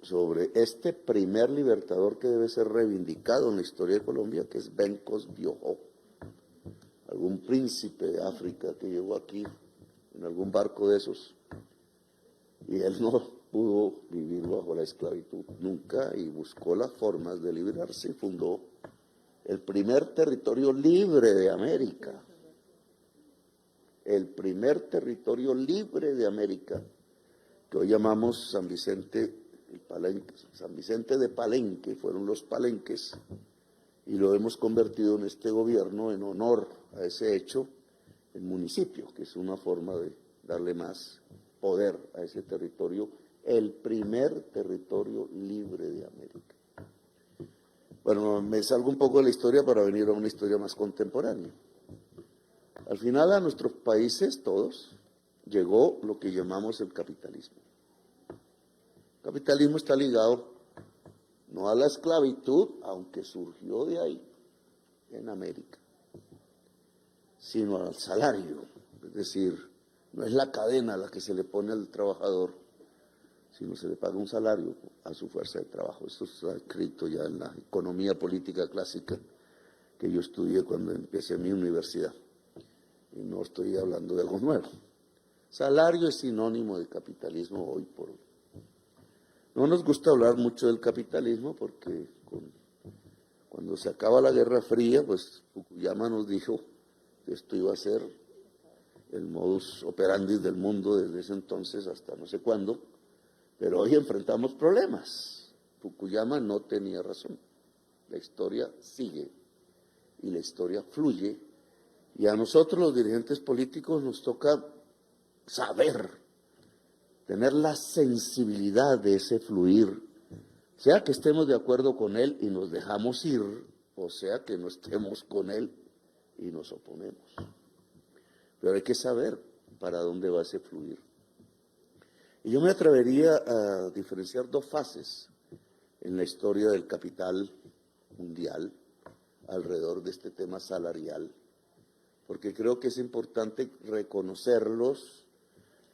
Sobre este primer libertador que debe ser reivindicado en la historia de Colombia, que es Bencos Biojó. Algún príncipe de África que llegó aquí en algún barco de esos. Y él no pudo vivir bajo la esclavitud nunca y buscó las formas de liberarse y fundó el primer territorio libre de que hoy llamamos San Vicente, San Vicente de Palenque, fueron los palenques, y lo hemos convertido en este gobierno en honor a ese hecho en municipio, que es una forma de darle más poder a ese territorio, el primer territorio libre de América. Bueno, me salgo un poco de la historia para venir a una historia más contemporánea. Al final a nuestros países, todos, llegó lo que llamamos el capitalismo. El capitalismo está ligado no a la esclavitud, aunque surgió de ahí, en América, sino al salario. Es decir, no es la cadena la que se le pone al trabajador, sino se le paga un salario a su fuerza de trabajo. Esto está escrito ya en la economía política clásica que yo estudié cuando empecé mi universidad. Y no estoy hablando de algo nuevo. Salario es sinónimo de capitalismo hoy por hoy. No nos gusta hablar mucho del capitalismo porque cuando se acaba la Guerra Fría, pues Fukuyama nos dijo que esto iba a ser el modus operandi del mundo desde ese entonces hasta no sé cuándo, pero hoy enfrentamos problemas. Fukuyama no tenía razón. La historia sigue y la historia fluye, y a nosotros los dirigentes políticos nos toca saber, tener la sensibilidad de ese fluir, sea que estemos de acuerdo con él y nos dejamos ir, o sea que no estemos con él y nos oponemos. Pero hay que saber para dónde va ese fluir. Y yo me atrevería a diferenciar dos fases en la historia del capital mundial alrededor de este tema salarial, porque creo que es importante reconocerlos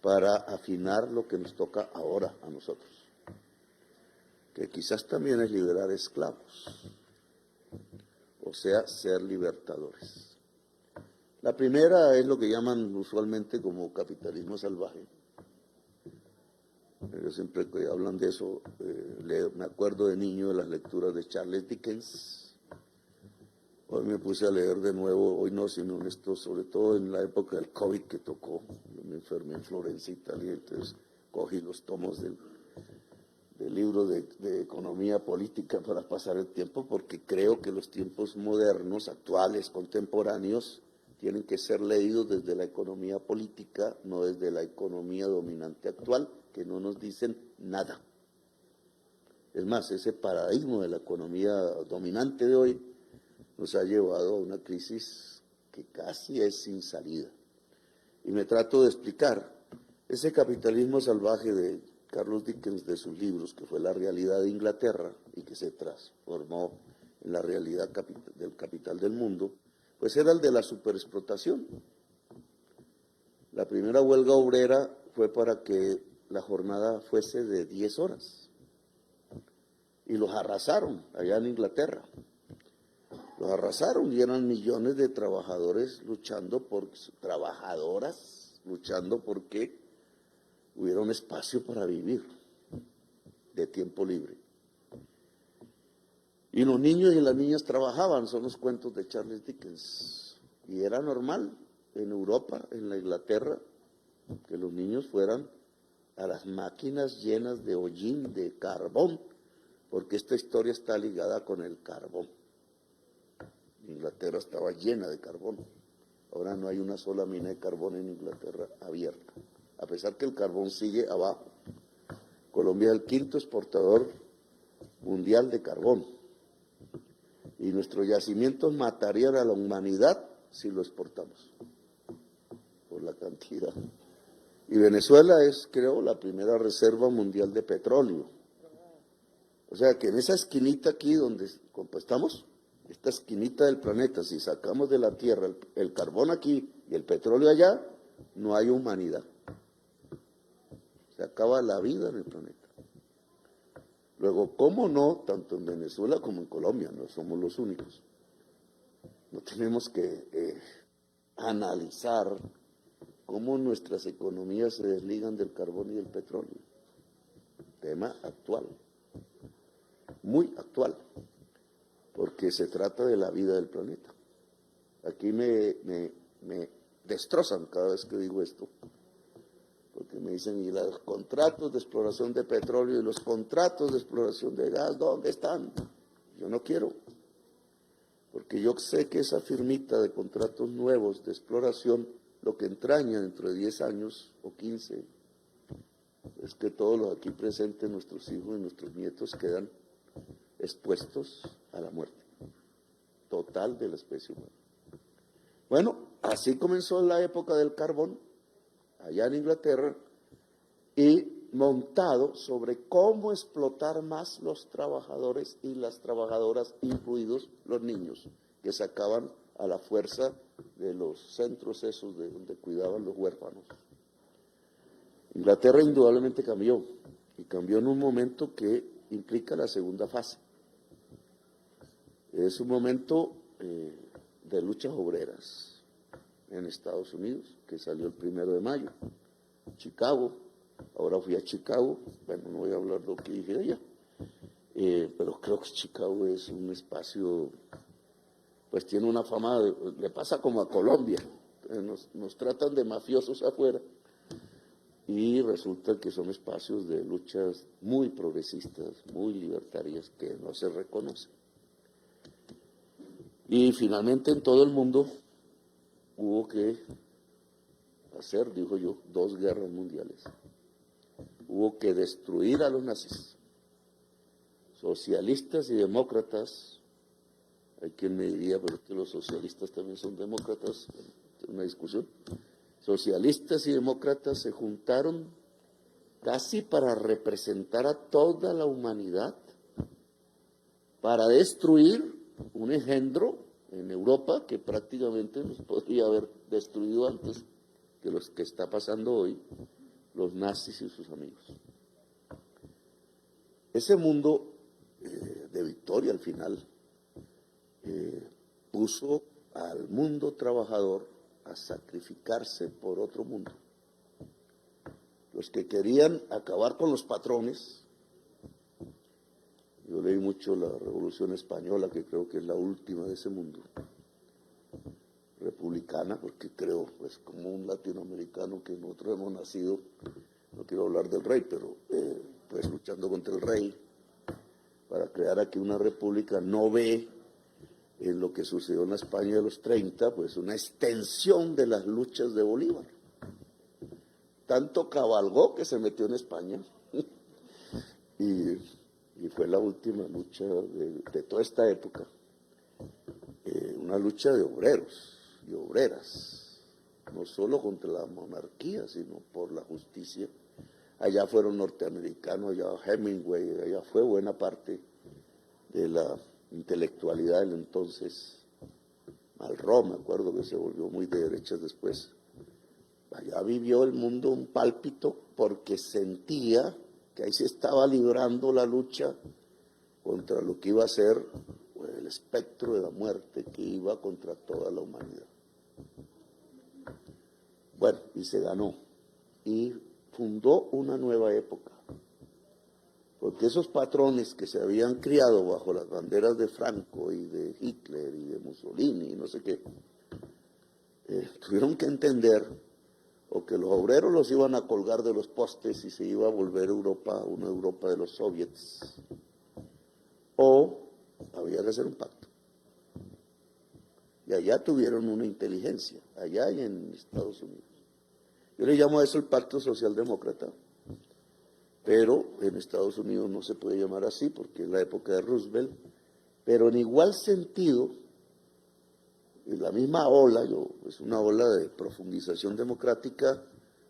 para afinar lo que nos toca ahora a nosotros, que quizás también es liberar esclavos, o sea, ser libertadores. La primera es lo que llaman usualmente como capitalismo salvaje. Yo siempre que hablan de eso, me acuerdo de niño de las lecturas de Charles Dickens. Hoy me puse a leer de nuevo, hoy no, sino en esto, sobre todo en la época del COVID que tocó. Yo me enfermé en Florencia, Italia, entonces cogí los tomos del libro de economía política para pasar el tiempo, porque creo que los tiempos modernos, actuales, contemporáneos, tienen que ser leídos desde la economía política, no desde la economía dominante actual, que no nos dicen nada. Es más, ese paradigma de la economía dominante de hoy nos ha llevado a una crisis que casi es sin salida. Y me trato de explicar. Ese capitalismo salvaje de Carlos Dickens, de sus libros, que fue la realidad de Inglaterra y que se transformó en la realidad del capital del mundo, pues era el de la superexplotación. La primera huelga obrera fue para que la jornada fuese de 10 horas. Y los arrasaron allá en Inglaterra. Los arrasaron y eran millones de trabajadores trabajadoras luchando porque hubiera un espacio para vivir de tiempo libre. Y los niños y las niñas trabajaban, son los cuentos de Charles Dickens. Y era normal en Europa, en la Inglaterra, que los niños fueran a las máquinas llenas de hollín, de carbón, porque esta historia está ligada con el carbón. Inglaterra estaba llena de carbón. Ahora no hay una sola mina de carbón en Inglaterra abierta, a pesar que el carbón sigue abajo. Colombia es el quinto exportador mundial de carbón. Y nuestros yacimientos matarían a la humanidad si lo exportamos, por la cantidad. Y Venezuela es, creo, la primera reserva mundial de petróleo. O sea que en esa esquinita aquí donde estamos, esta esquinita del planeta, si sacamos de la Tierra el carbón aquí y el petróleo allá, no hay humanidad. Se acaba la vida en el planeta. Luego, ¿cómo no? Tanto en Venezuela como en Colombia, no somos los únicos. No tenemos que analizar cómo nuestras economías se desligan del carbón y del petróleo. Tema actual, muy actual, porque se trata de la vida del planeta. Aquí me destrozan cada vez que digo esto, porque que me dicen, ¿y los contratos de exploración de petróleo y los contratos de exploración de gas, dónde están? Yo no quiero, porque yo sé que esa firmita de contratos nuevos de exploración, lo que entraña dentro de 10 años o 15, es que todos los aquí presentes, nuestros hijos y nuestros nietos, quedan expuestos a la muerte total de la especie humana. Bueno, así comenzó la época del carbón, allá en Inglaterra, y montado sobre cómo explotar más los trabajadores y las trabajadoras, incluidos los niños, que sacaban a la fuerza de los centros esos de donde cuidaban los huérfanos. Inglaterra indudablemente cambió, y cambió en un momento que implica la segunda fase. Es un momento de luchas obreras en Estados Unidos, que salió el 1 de mayo. Chicago, ahora fui a Chicago, bueno, no voy a hablar de lo que dije allá, pero creo que Chicago es un espacio, pues tiene una fama, le pasa como a Colombia, nos tratan de mafiosos afuera, y resulta que son espacios de luchas muy progresistas, muy libertarias, que no se reconocen. Y finalmente en todo el mundo hubo que hacer, digo yo, 2 guerras mundiales. Hubo que destruir a los nazis, socialistas y demócratas. Hay quien me diría, pero es que los socialistas también son demócratas, es una discusión. Socialistas y demócratas se juntaron casi para representar a toda la humanidad, para destruir un engendro en Europa que prácticamente nos podría haber destruido antes que los que está pasando hoy, los nazis y sus amigos. Ese mundo de victoria al final puso al mundo trabajador a sacrificarse por otro mundo. Los que querían acabar con los patrones, yo leí mucho la Revolución Española, que creo que es la última de ese mundo, republicana, porque creo, pues como un latinoamericano que nosotros hemos nacido, no quiero hablar del rey, pero pues luchando contra el rey, para crear aquí una república, no ve en lo que sucedió en la España de los 30, pues una extensión de las luchas de Bolívar. Tanto cabalgó que se metió en España y fue la última lucha de toda esta época, una lucha de obreros y obreras, no solo contra la monarquía, sino por la justicia. Allá fueron norteamericanos, allá Hemingway, allá fue buena parte de la intelectualidad del entonces. Malraux, me acuerdo que se volvió muy de derechas después. Allá vivió el mundo un pálpito porque sentía que ahí se estaba librando la lucha contra lo que iba a ser el espectro de la muerte que iba contra toda la humanidad. Bueno, y se ganó. Y fundó una nueva época. Porque esos patrones que se habían criado bajo las banderas de Franco y de Hitler y de Mussolini y no sé qué, tuvieron que entender o que los obreros los iban a colgar de los postes y se iba a volver Europa una Europa de los soviets, o había que hacer un pacto. Y allá tuvieron una inteligencia, allá y en Estados Unidos. Yo le llamo a eso el pacto socialdemócrata, pero en Estados Unidos no se puede llamar así porque es la época de Roosevelt, pero en igual sentido, en la misma ola, es una ola de profundización democrática,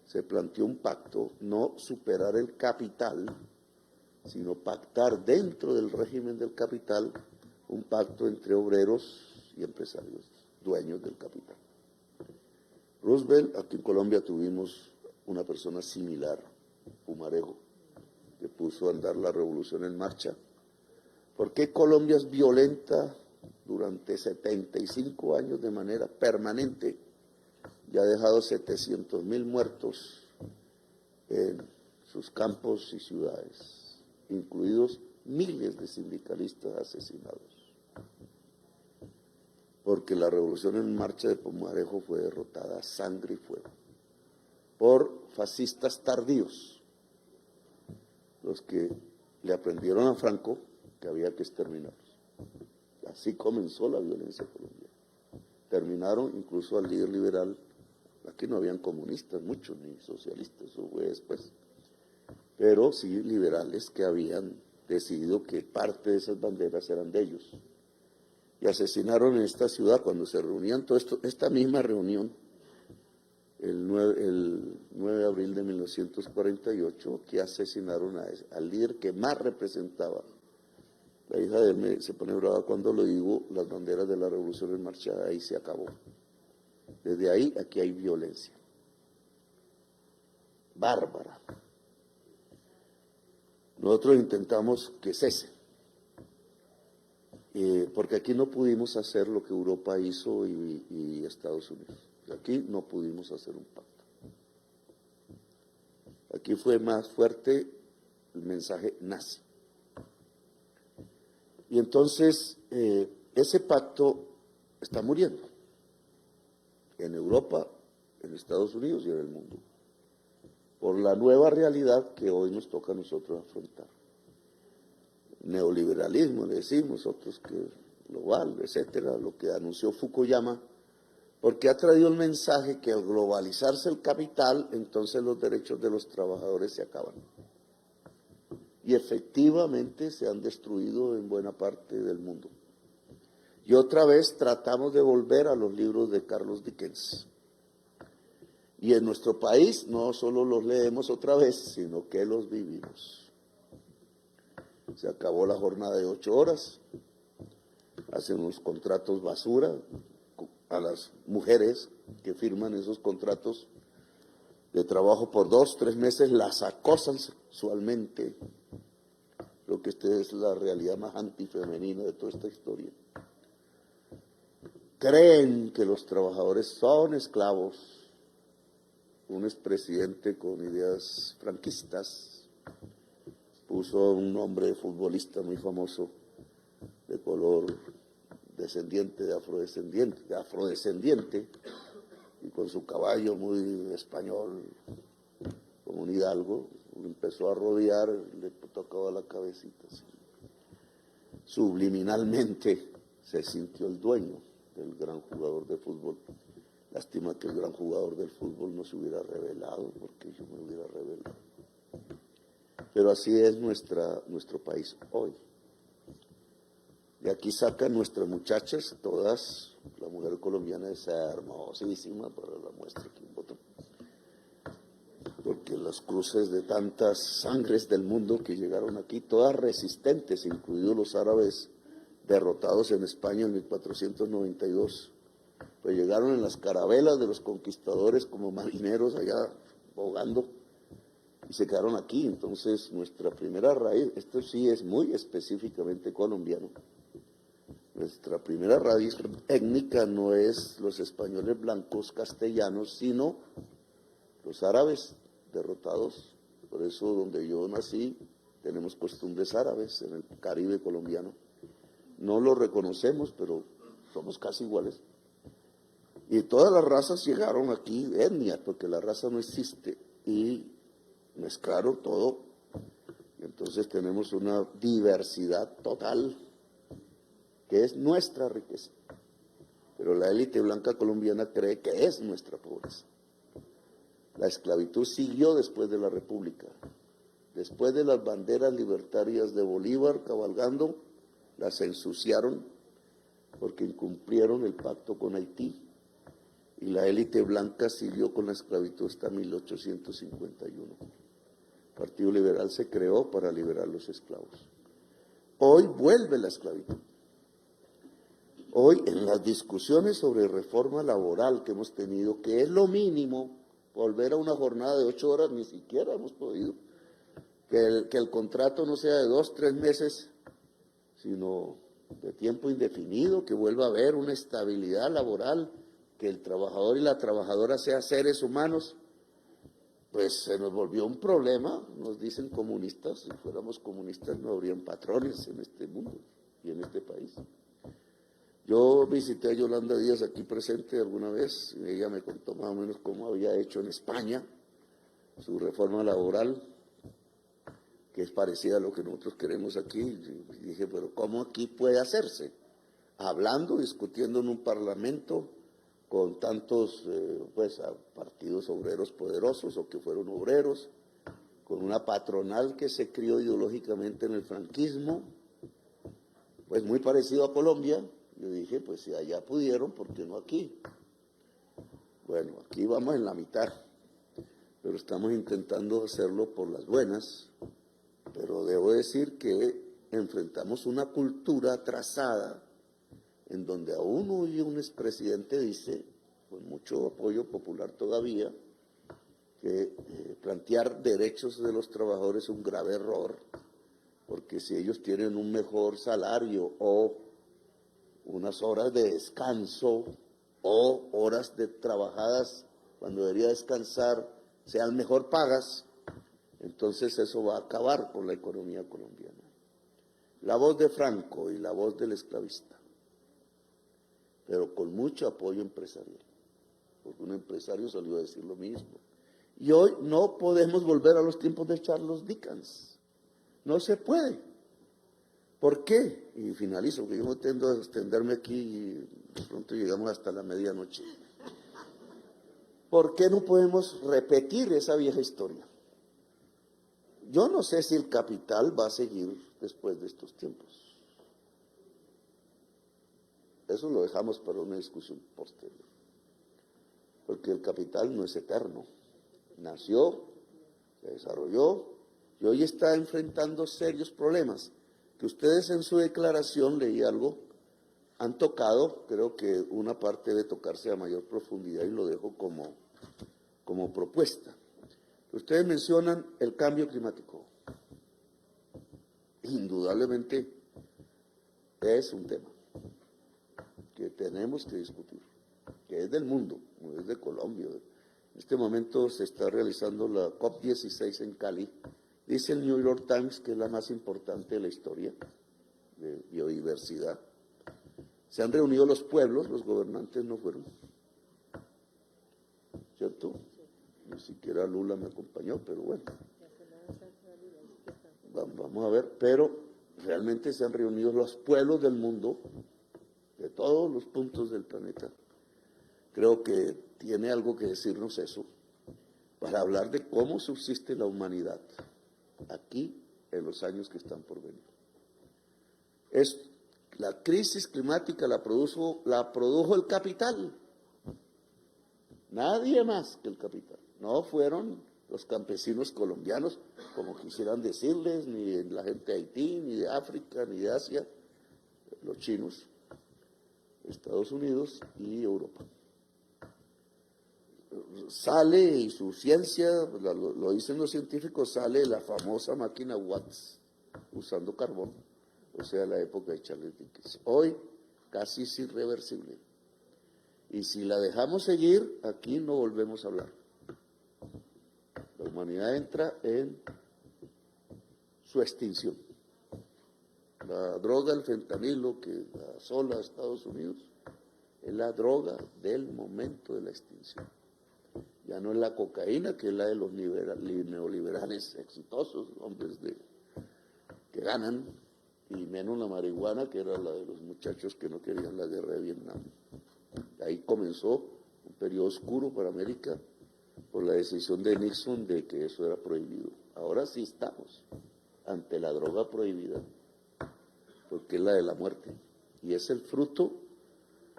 se planteó un pacto, no superar el capital, sino pactar dentro del régimen del capital un pacto entre obreros y empresarios, dueños del capital. Roosevelt, aquí en Colombia tuvimos una persona similar, Pumarejo, que puso a andar la revolución en marcha. ¿Por qué Colombia es violenta durante 75 años de manera permanente? Ya ha dejado 700.000 muertos en sus campos y ciudades, incluidos miles de sindicalistas asesinados. Porque la revolución en marcha de Pumarejo fue derrotada a sangre y fuego. por fascistas tardíos, los que le aprendieron a Franco que había que exterminarlos. Así comenzó la violencia colombiana. Terminaron incluso al líder liberal. Aquí no habían comunistas muchos, ni socialistas, eso fue después. Pero sí liberales que habían decidido que parte de esas banderas eran de ellos. Y asesinaron en esta ciudad, cuando se reunían, todo esto, esta misma reunión, el 9 de abril de 1948, que asesinaron al líder que más representaba. La hija de él se pone brava cuando lo digo, las banderas de la revolución en marcha, ahí se acabó. Desde ahí, aquí hay violencia. Bárbara. Nosotros intentamos que cese, porque aquí no pudimos hacer lo que Europa hizo y Estados Unidos. Aquí no pudimos hacer un pacto. Aquí fue más fuerte el mensaje nazi. Y entonces ese pacto está muriendo en Europa, en Estados Unidos y en el mundo, por la nueva realidad que hoy nos toca a nosotros afrontar. Neoliberalismo, le decimos, otros que global, etcétera, lo que anunció Fukuyama, porque ha traído el mensaje que al globalizarse el capital, entonces los derechos de los trabajadores se acaban. Y efectivamente se han destruido en buena parte del mundo. Y otra vez tratamos de volver a los libros de Carlos Dickens. Y en nuestro país no solo los leemos otra vez, sino que los vivimos. Se acabó la jornada de 8 horas, hacen unos contratos basura a las mujeres que firman esos contratos de trabajo por 2, 3 meses, las acosan sexualmente, lo que es la realidad más antifemenina de toda esta historia. Creen que los trabajadores son esclavos. Un expresidente con ideas franquistas puso un nombre de futbolista muy famoso de color descendiente, de afrodescendiente, y con su caballo muy español, como un hidalgo, empezó a rodear, le tocaba la cabecita así. Subliminalmente se sintió el dueño del gran jugador de fútbol. Lástima que el gran jugador del fútbol no se hubiera revelado, porque yo me hubiera revelado. Pero así es nuestro país hoy. De aquí sacan nuestras muchachas, todas, la mujer colombiana es hermosísima, para la muestra aquí un botón. Porque los cruces de tantas sangres del mundo que llegaron aquí, todas resistentes, incluidos los árabes derrotados en España en 1492, pues llegaron en las carabelas de los conquistadores como marineros allá bogando y se quedaron aquí. Entonces nuestra primera raíz, esto sí es muy específicamente colombiano, nuestra primera raíz étnica no es los españoles blancos castellanos, sino los árabes derrotados. Por eso donde yo nací tenemos costumbres árabes en el Caribe colombiano. No lo reconocemos, pero somos casi iguales. Y todas las razas llegaron aquí, etnias, porque la raza no existe, y mezclaron todo. Y entonces tenemos una diversidad total, que es nuestra riqueza. Pero la élite blanca colombiana cree que es nuestra pobreza. La esclavitud siguió después de la República. Después de las banderas libertarias de Bolívar cabalgando, las ensuciaron porque incumplieron el pacto con Haití. Y la élite blanca siguió con la esclavitud hasta 1851. El Partido Liberal se creó para liberar los esclavos. Hoy vuelve la esclavitud. Hoy en las discusiones sobre reforma laboral que hemos tenido, que es lo mínimo, volver a una jornada de 8 horas, ni siquiera hemos podido. Que el contrato no sea de 2, 3 meses, sino de tiempo indefinido, que vuelva a haber una estabilidad laboral, que el trabajador y la trabajadora sean seres humanos, pues se nos volvió un problema. Nos dicen comunistas, si fuéramos comunistas no habrían patrones en este mundo y en este país. Yo visité a Yolanda Díaz aquí presente alguna vez, y ella me contó más o menos cómo había hecho en España, su reforma laboral, que es parecida a lo que nosotros queremos aquí. Y dije, pero ¿cómo aquí puede hacerse? Hablando, discutiendo en un parlamento con tantos partidos obreros poderosos o que fueron obreros, con una patronal que se crió ideológicamente en el franquismo, pues muy parecido a Colombia. Yo dije, pues si allá pudieron, ¿por qué no aquí? Bueno, aquí vamos en la mitad, pero estamos intentando hacerlo por las buenas, pero debo decir que enfrentamos una cultura atrasada en donde aún hoy un expresidente dice, con mucho apoyo popular todavía, que plantear derechos de los trabajadores es un grave error, porque si ellos tienen un mejor salario o unas horas de descanso o horas de trabajadas cuando debería descansar sean mejor pagas, entonces eso va a acabar con la economía colombiana. La voz de Franco y la voz del esclavista, pero con mucho apoyo empresarial, porque un empresario salió a decir lo mismo. Y hoy no podemos volver a los tiempos de Charles Dickens, no se puede. ¿Por qué? Y finalizo, que yo no tendo a extenderme aquí y de pronto llegamos hasta la medianoche. ¿Por qué no podemos repetir esa vieja historia? Yo no sé si el capital va a seguir después de estos tiempos. Eso lo dejamos para una discusión posterior. Porque el capital no es eterno. Nació, se desarrolló y hoy está enfrentando serios problemas que ustedes en su declaración, leí algo, han tocado. Creo que una parte debe tocarse a mayor profundidad y lo dejo como propuesta. Ustedes mencionan el cambio climático. Indudablemente es un tema que tenemos que discutir, que es del mundo, no es de Colombia. En este momento se está realizando la COP16 en Cali. Dice el New York Times que es la más importante de la historia de biodiversidad. Se han reunido los pueblos, los gobernantes no fueron, ¿cierto? Ni siquiera Lula me acompañó, pero bueno. Vamos a ver, pero realmente se han reunido los pueblos del mundo, de todos los puntos del planeta. Creo que tiene algo que decirnos eso, para hablar de cómo subsiste la humanidad aquí en los años que están por venir. La crisis climática la produjo el capital, nadie más que el capital. No fueron los campesinos colombianos, como quisieran decirles, ni la gente de Haití, ni de África, ni de Asia, los chinos, Estados Unidos y Europa. Sale, y su ciencia, lo dicen los científicos, sale la famosa máquina Watts, usando carbón, o sea, la época de Charles Dickens. Hoy casi es irreversible. Y si la dejamos seguir, aquí no volvemos a hablar. La humanidad entra en su extinción. La droga, el fentanilo que asola a Estados Unidos, es la droga del momento de la extinción. Ya no es la cocaína, que es la de los neoliberales exitosos, hombres que ganan, y menos la marihuana, que era la de los muchachos que no querían la guerra de Vietnam. Ahí comenzó un periodo oscuro para América por la decisión de Nixon de que eso era prohibido. Ahora sí estamos ante la droga prohibida, porque es la de la muerte, y es el fruto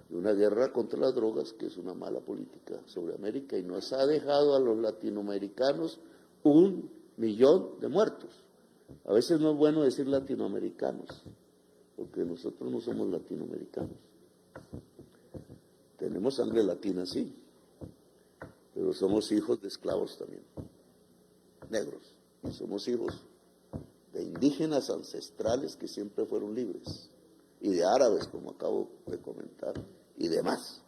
de una guerra contra las drogas, que es una mala política sobre América, y nos ha dejado a los latinoamericanos 1 millón de muertos. A veces no es bueno decir latinoamericanos, porque nosotros no somos latinoamericanos. Tenemos sangre latina, sí, pero somos hijos de esclavos también, negros, y somos hijos de indígenas ancestrales que siempre fueron libres, y de árabes, como acabo de comentar, y demás.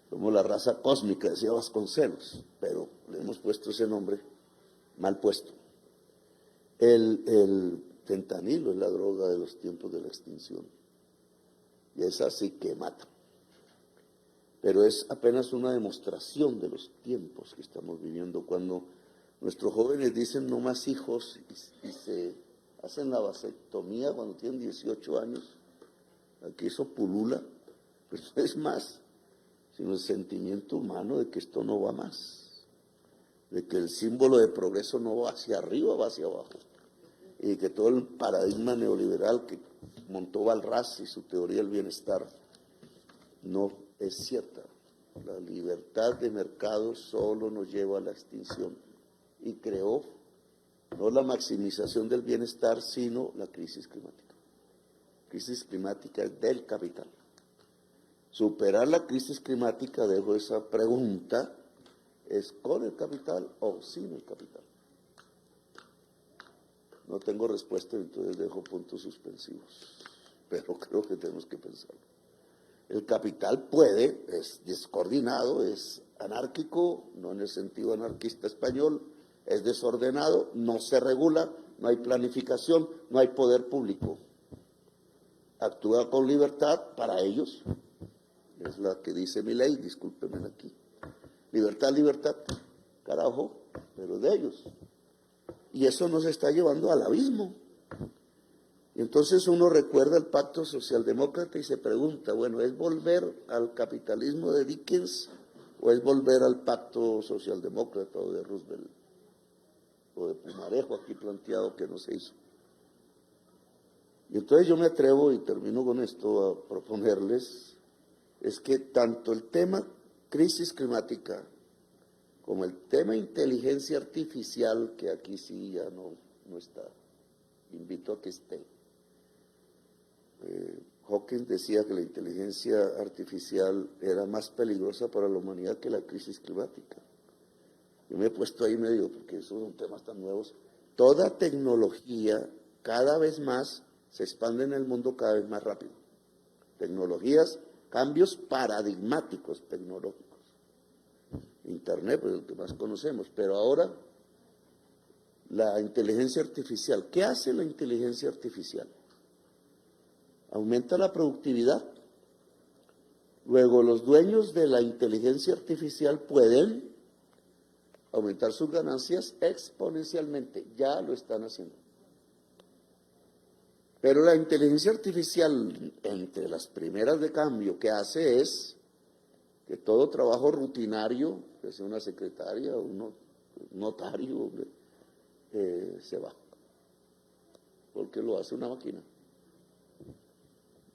Somos la raza cósmica, decía Vasconcelos, pero le hemos puesto ese nombre mal puesto. El fentanilo es la droga de los tiempos de la extinción, y es así que mata. Pero es apenas una demostración de los tiempos que estamos viviendo. Cuando Nuestros jóvenes dicen no más hijos y se hacen la vasectomía cuando tienen 18 años. Aquí eso pulula, pero no es más, sino el sentimiento humano de que esto no va más, de que el símbolo de progreso no va hacia arriba, va hacia abajo, y que todo el paradigma neoliberal que montó Balraz y su teoría del bienestar no es cierta. La libertad de mercado solo nos lleva a la extinción y creó no la maximización del bienestar, sino la crisis climática. Crisis climática es del capital. Superar la crisis climática, dejo esa pregunta, ¿es con el capital o sin el capital? No tengo respuesta, entonces dejo puntos suspensivos, pero creo que tenemos que pensarlo. El capital puede, es descoordinado, es anárquico, no en el sentido anarquista español, es desordenado, no se regula, no hay planificación, no hay poder público. Actúa con libertad para ellos, es la que dice mi ley, discúlpenme aquí. Libertad, libertad, carajo, pero de ellos. Y eso nos está llevando al abismo. Y entonces uno recuerda el pacto socialdemócrata y se pregunta, bueno, ¿es volver al capitalismo de Dickens o es volver al pacto socialdemócrata o de Roosevelt o de Pumarejo aquí planteado que no se hizo? Y entonces yo me atrevo, y termino con esto, a proponerles, es que tanto el tema crisis climática como el tema inteligencia artificial, que aquí sí ya no está, invito a que esté. Hawking decía que la inteligencia artificial era más peligrosa para la humanidad que la crisis climática. Yo me he puesto ahí medio, porque esos son temas tan nuevos. Toda tecnología cada vez más se expande en el mundo cada vez más rápido. Tecnologías, cambios paradigmáticos tecnológicos. Internet, pues el que más conocemos, pero ahora la inteligencia artificial. ¿Qué hace la inteligencia artificial? Aumenta la productividad. Luego, los dueños de la inteligencia artificial pueden aumentar sus ganancias exponencialmente. Ya lo están haciendo. Pero la inteligencia artificial, entre las primeras de cambio que hace es que todo trabajo rutinario, que sea una secretaria o un notario, se va. Porque lo hace una máquina.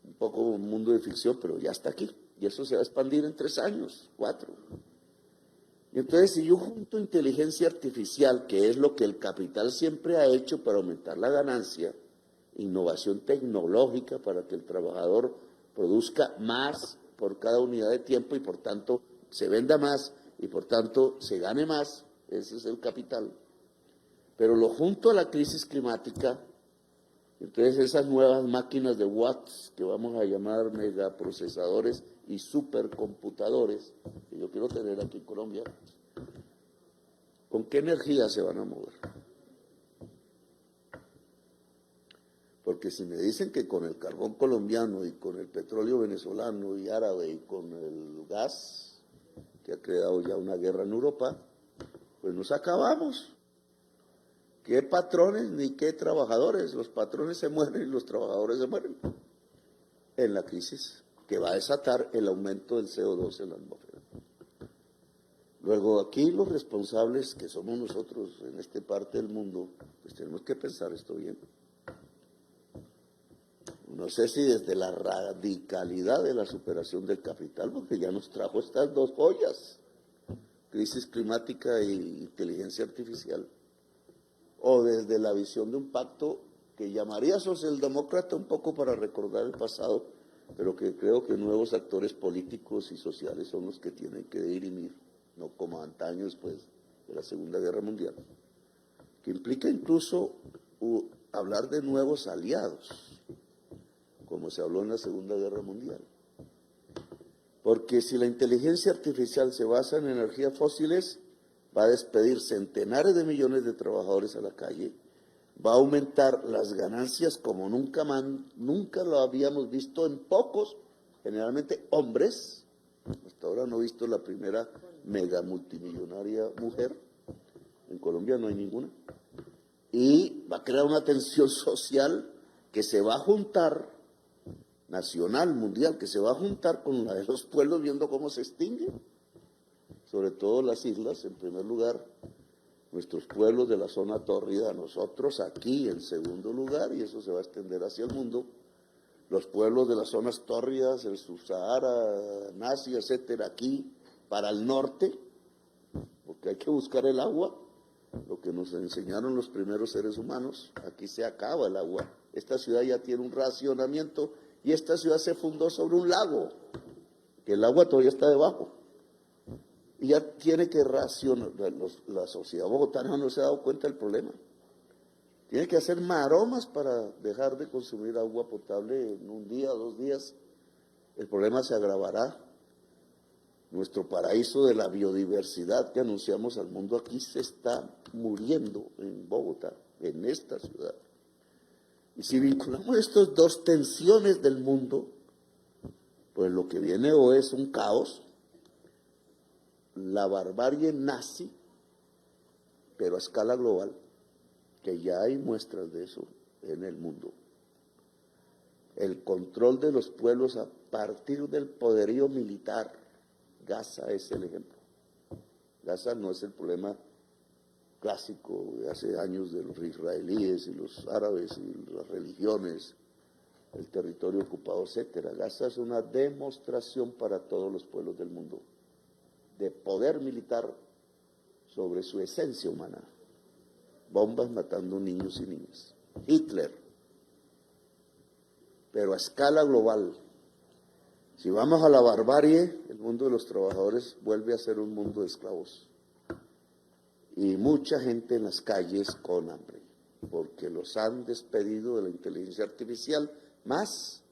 Un poco un mundo de ficción, pero ya está aquí. Y eso se va a expandir en 3 años, 4. Y entonces, si yo junto inteligencia artificial, que es lo que el capital siempre ha hecho para aumentar la ganancia, innovación tecnológica para que el trabajador produzca más por cada unidad de tiempo y por tanto se venda más y por tanto se gane más, ese es el capital. Pero lo junto a la crisis climática, entonces esas nuevas máquinas de watts que vamos a llamar megaprocesadores y supercomputadores, que yo quiero tener aquí en Colombia, ¿con qué energía se van a mover? Porque si me dicen que con el carbón colombiano y con el petróleo venezolano y árabe y con el gas, que ha creado ya una guerra en Europa, pues nos acabamos. ¿Qué patrones ni qué trabajadores? Los patrones se mueren y los trabajadores se mueren en la crisis que va a desatar el aumento del CO2 en la atmósfera. Luego aquí los responsables, que somos nosotros en esta parte del mundo, pues tenemos que pensar esto bien. No sé si desde la radicalidad de la superación del capital, porque ya nos trajo estas 2 joyas, crisis climática e inteligencia artificial, o desde la visión de un pacto que llamaría socialdemócrata un poco para recordar el pasado, pero que creo que nuevos actores políticos y sociales son los que tienen que dirimir, no como antaño después de la Segunda Guerra Mundial, que implica incluso hablar de nuevos aliados, como se habló en la Segunda Guerra Mundial. Porque si la inteligencia artificial se basa en energías fósiles, va a despedir centenares de millones de trabajadores a la calle, va a aumentar las ganancias como nunca lo habíamos visto en pocos, generalmente hombres. Hasta ahora no he visto la primera mega multimillonaria mujer. En Colombia no hay ninguna. Y va a crear una tensión social que se va a juntar, nacional, mundial, que se va a juntar con la de los pueblos viendo cómo se extingue. Sobre todo las islas, en primer lugar, nuestros pueblos de la zona tórrida, nosotros aquí en segundo lugar, y eso se va a extender hacia el mundo, los pueblos de las zonas tórridas, el subsahara, en Asia, etcétera, aquí para el norte, porque hay que buscar el agua, lo que nos enseñaron los primeros seres humanos, aquí se acaba el agua. Esta ciudad ya tiene un racionamiento y esta ciudad se fundó sobre un lago, que el agua todavía está debajo. Y ya tiene que racionar, la sociedad bogotana no se ha dado cuenta del problema. Tiene que hacer maromas para dejar de consumir agua potable en un día, 2 días. El problema se agravará. Nuestro paraíso de la biodiversidad que anunciamos al mundo aquí se está muriendo en Bogotá, en esta ciudad. Y si vinculamos estas dos tensiones del mundo, pues lo que viene o es un caos, la barbarie nazi, pero a escala global, que ya hay muestras de eso en el mundo. El control de los pueblos a partir del poderío militar. Gaza es el ejemplo. Gaza no es el problema clásico de hace años de los israelíes y los árabes y las religiones, el territorio ocupado, etcétera. Gaza es una demostración para todos los pueblos del mundo de poder militar sobre su esencia humana. Bombas matando niños y niñas. Hitler. Pero a escala global. Si vamos a la barbarie, el mundo de los trabajadores vuelve a ser un mundo de esclavos. Y mucha gente en las calles con hambre, porque los han despedido de la inteligencia artificial, más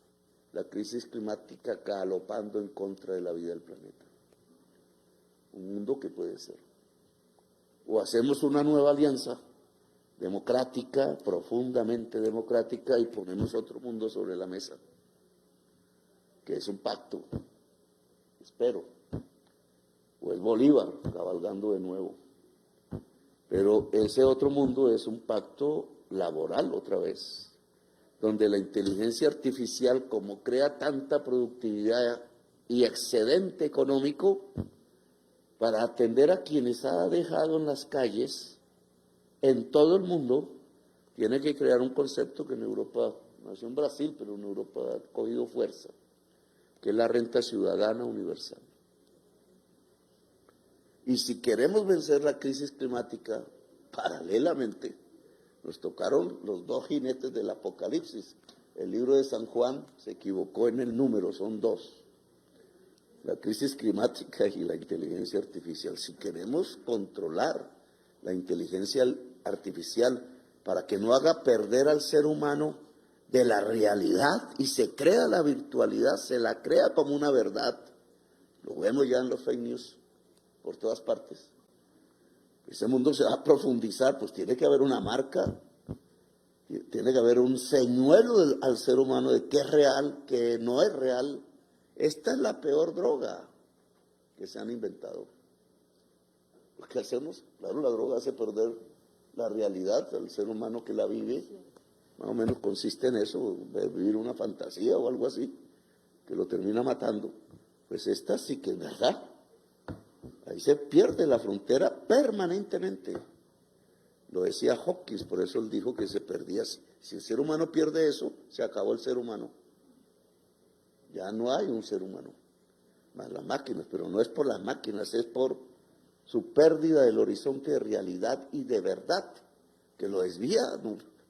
la crisis climática galopando en contra de la vida del planeta. Un mundo que puede ser. O hacemos una nueva alianza democrática, profundamente democrática, y ponemos otro mundo sobre la mesa, que es un pacto, espero, o es Bolívar cabalgando de nuevo. Pero ese otro mundo es un pacto laboral otra vez, donde la inteligencia artificial, como crea tanta productividad y excedente económico, para atender a quienes ha dejado en las calles, en todo el mundo, tiene que crear un concepto que en Europa, nació en Brasil, pero en Europa ha cogido fuerza, que es la renta ciudadana universal. Y si queremos vencer la crisis climática, paralelamente, nos tocaron los 2 jinetes del apocalipsis. El libro de San Juan se equivocó en el número, son 2. La crisis climática y la inteligencia artificial. Si queremos controlar la inteligencia artificial para que no haga perder al ser humano de la realidad y se crea la virtualidad, se la crea como una verdad, lo vemos ya en los fake news por todas partes. Ese mundo se va a profundizar, pues tiene que haber una marca, tiene que haber un señuelo al ser humano de qué es real, qué no es real. Esta es la peor droga que se han inventado. ¿Qué hacemos? Claro, la droga hace perder la realidad al ser humano que la vive. Más o menos consiste en eso, de vivir una fantasía o algo así, que lo termina matando. Pues esta sí que es verdad. Ahí se pierde la frontera permanentemente. Lo decía Hawkins, por eso él dijo que se perdía. Si el ser humano pierde eso, se acabó el ser humano. Ya no hay un ser humano, más las máquinas, pero no es por las máquinas, es por su pérdida del horizonte de realidad y de verdad, que lo desvía,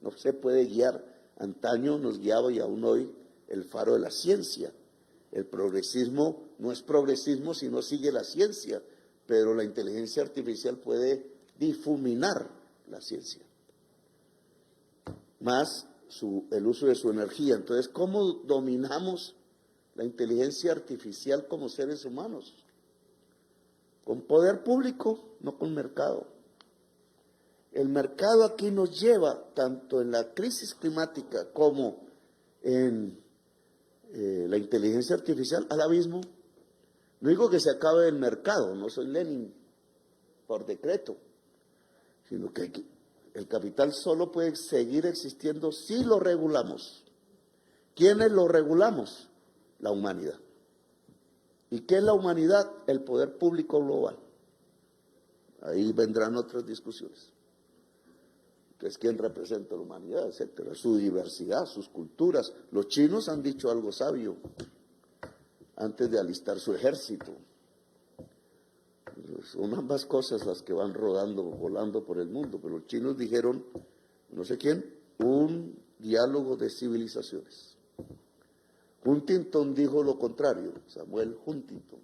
no se puede guiar. Antaño nos guiaba y aún hoy el faro de la ciencia. El progresismo no es progresismo si no sigue la ciencia, pero la inteligencia artificial puede difuminar la ciencia, más el uso de su energía. Entonces, ¿cómo dominamos la inteligencia artificial como seres humanos? Con poder público, no con mercado. El mercado aquí nos lleva, tanto en la crisis climática como en la inteligencia artificial, al abismo. No digo que se acabe el mercado, no soy Lenin por decreto, sino que el capital solo puede seguir existiendo si lo regulamos. ¿Quiénes lo regulamos? La humanidad. ¿Y qué es la humanidad? El poder público global. Ahí vendrán otras discusiones. Que es quién representa a la humanidad, etcétera, su diversidad, sus culturas. Los chinos han dicho algo sabio antes de alistar su ejército. Son ambas cosas las que van rodando, volando por el mundo, pero los chinos dijeron, no sé quién, un diálogo de civilizaciones. Huntington dijo lo contrario, Samuel Huntington,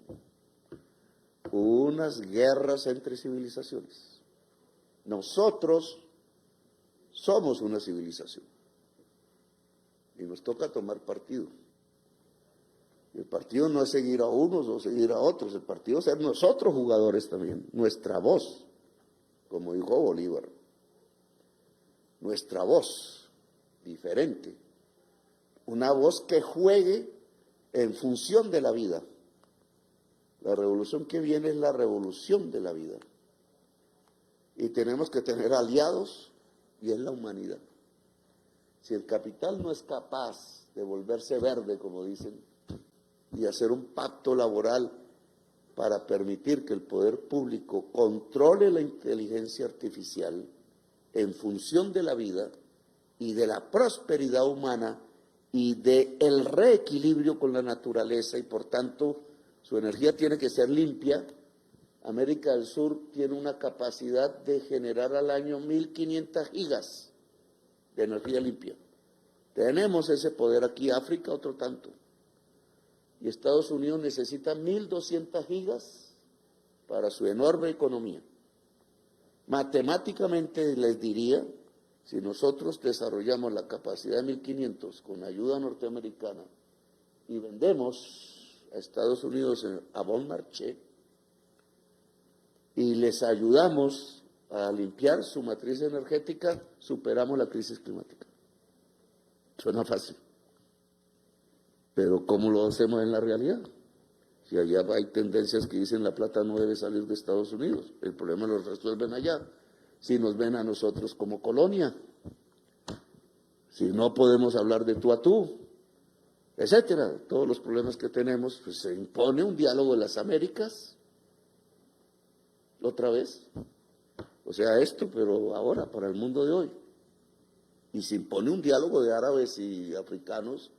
unas guerras entre civilizaciones. Nosotros somos una civilización y nos toca tomar partido. El partido no es seguir a unos o seguir a otros, el partido es ser nosotros jugadores también, nuestra voz, como dijo Bolívar, nuestra voz diferente, una voz que juegue en función de la vida. La revolución que viene es la revolución de la vida y tenemos que tener aliados y es la humanidad. Si el capital no es capaz de volverse verde, como dicen, y hacer un pacto laboral para permitir que el poder público controle la inteligencia artificial en función de la vida y de la prosperidad humana y del reequilibrio con la naturaleza y por tanto su energía tiene que ser limpia. América del Sur tiene una capacidad de generar al año 1.500 gigas de energía limpia. Tenemos ese poder aquí, África otro tanto. Y Estados Unidos necesita 1.200 gigas para su enorme economía. Matemáticamente les diría, si nosotros desarrollamos la capacidad de 1.500 con ayuda norteamericana y vendemos a Estados Unidos a bon marché y les ayudamos a limpiar su matriz energética, superamos la crisis climática. Suena fácil. Pero ¿cómo lo hacemos en la realidad? Si allá hay tendencias que dicen la plata no debe salir de Estados Unidos, el problema lo resuelven allá. Si nos ven a nosotros como colonia, si no podemos hablar de tú a tú, etcétera, todos los problemas que tenemos, pues se impone un diálogo de las Américas, otra vez, o sea esto, pero ahora, para el mundo de hoy. Y se impone un diálogo de árabes y africanos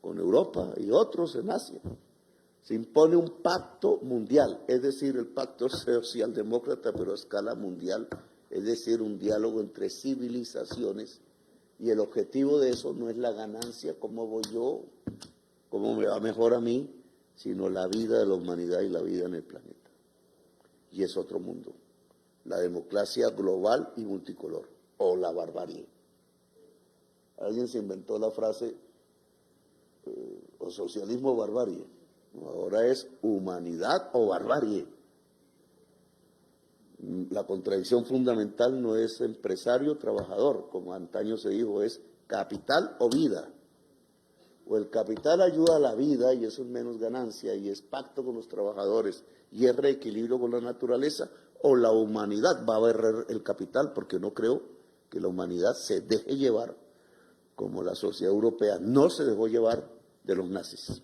con Europa y otros en Asia. Se impone un pacto mundial, es decir, el pacto socialdemócrata, pero a escala mundial, es decir, un diálogo entre civilizaciones, y el objetivo de eso no es la ganancia, cómo voy yo, cómo me va mejor a mí, sino la vida de la humanidad y la vida en el planeta. Y es otro mundo, la democracia global y multicolor, o la barbarie. Alguien se inventó la frase o socialismo o barbarie. Ahora es humanidad o barbarie. La contradicción fundamental no es empresario o trabajador, como antaño se dijo, es capital o vida. O el capital ayuda a la vida y eso es menos ganancia y es pacto con los trabajadores y es reequilibrio con la naturaleza, o la humanidad va a barrer el capital, porque no creo que la humanidad se deje llevar como la sociedad europea no se dejó llevar de los nazis.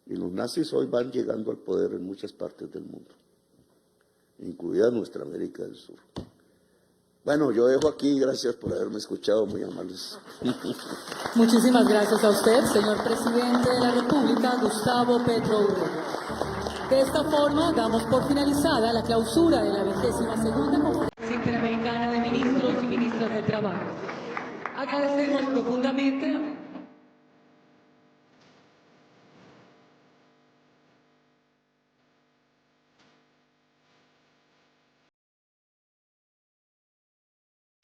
Y los nazis hoy van llegando al poder en muchas partes del mundo, incluida nuestra América del Sur. Bueno, yo dejo aquí, gracias por haberme escuchado, muy amables. Muchísimas gracias a usted, señor presidente de la República, Gustavo Petro Urrego. De esta forma, damos por finalizada la clausura de la 22ª Conferencia Interamericana de Ministros y Ministras de Trabajo. Agradecemos profundamente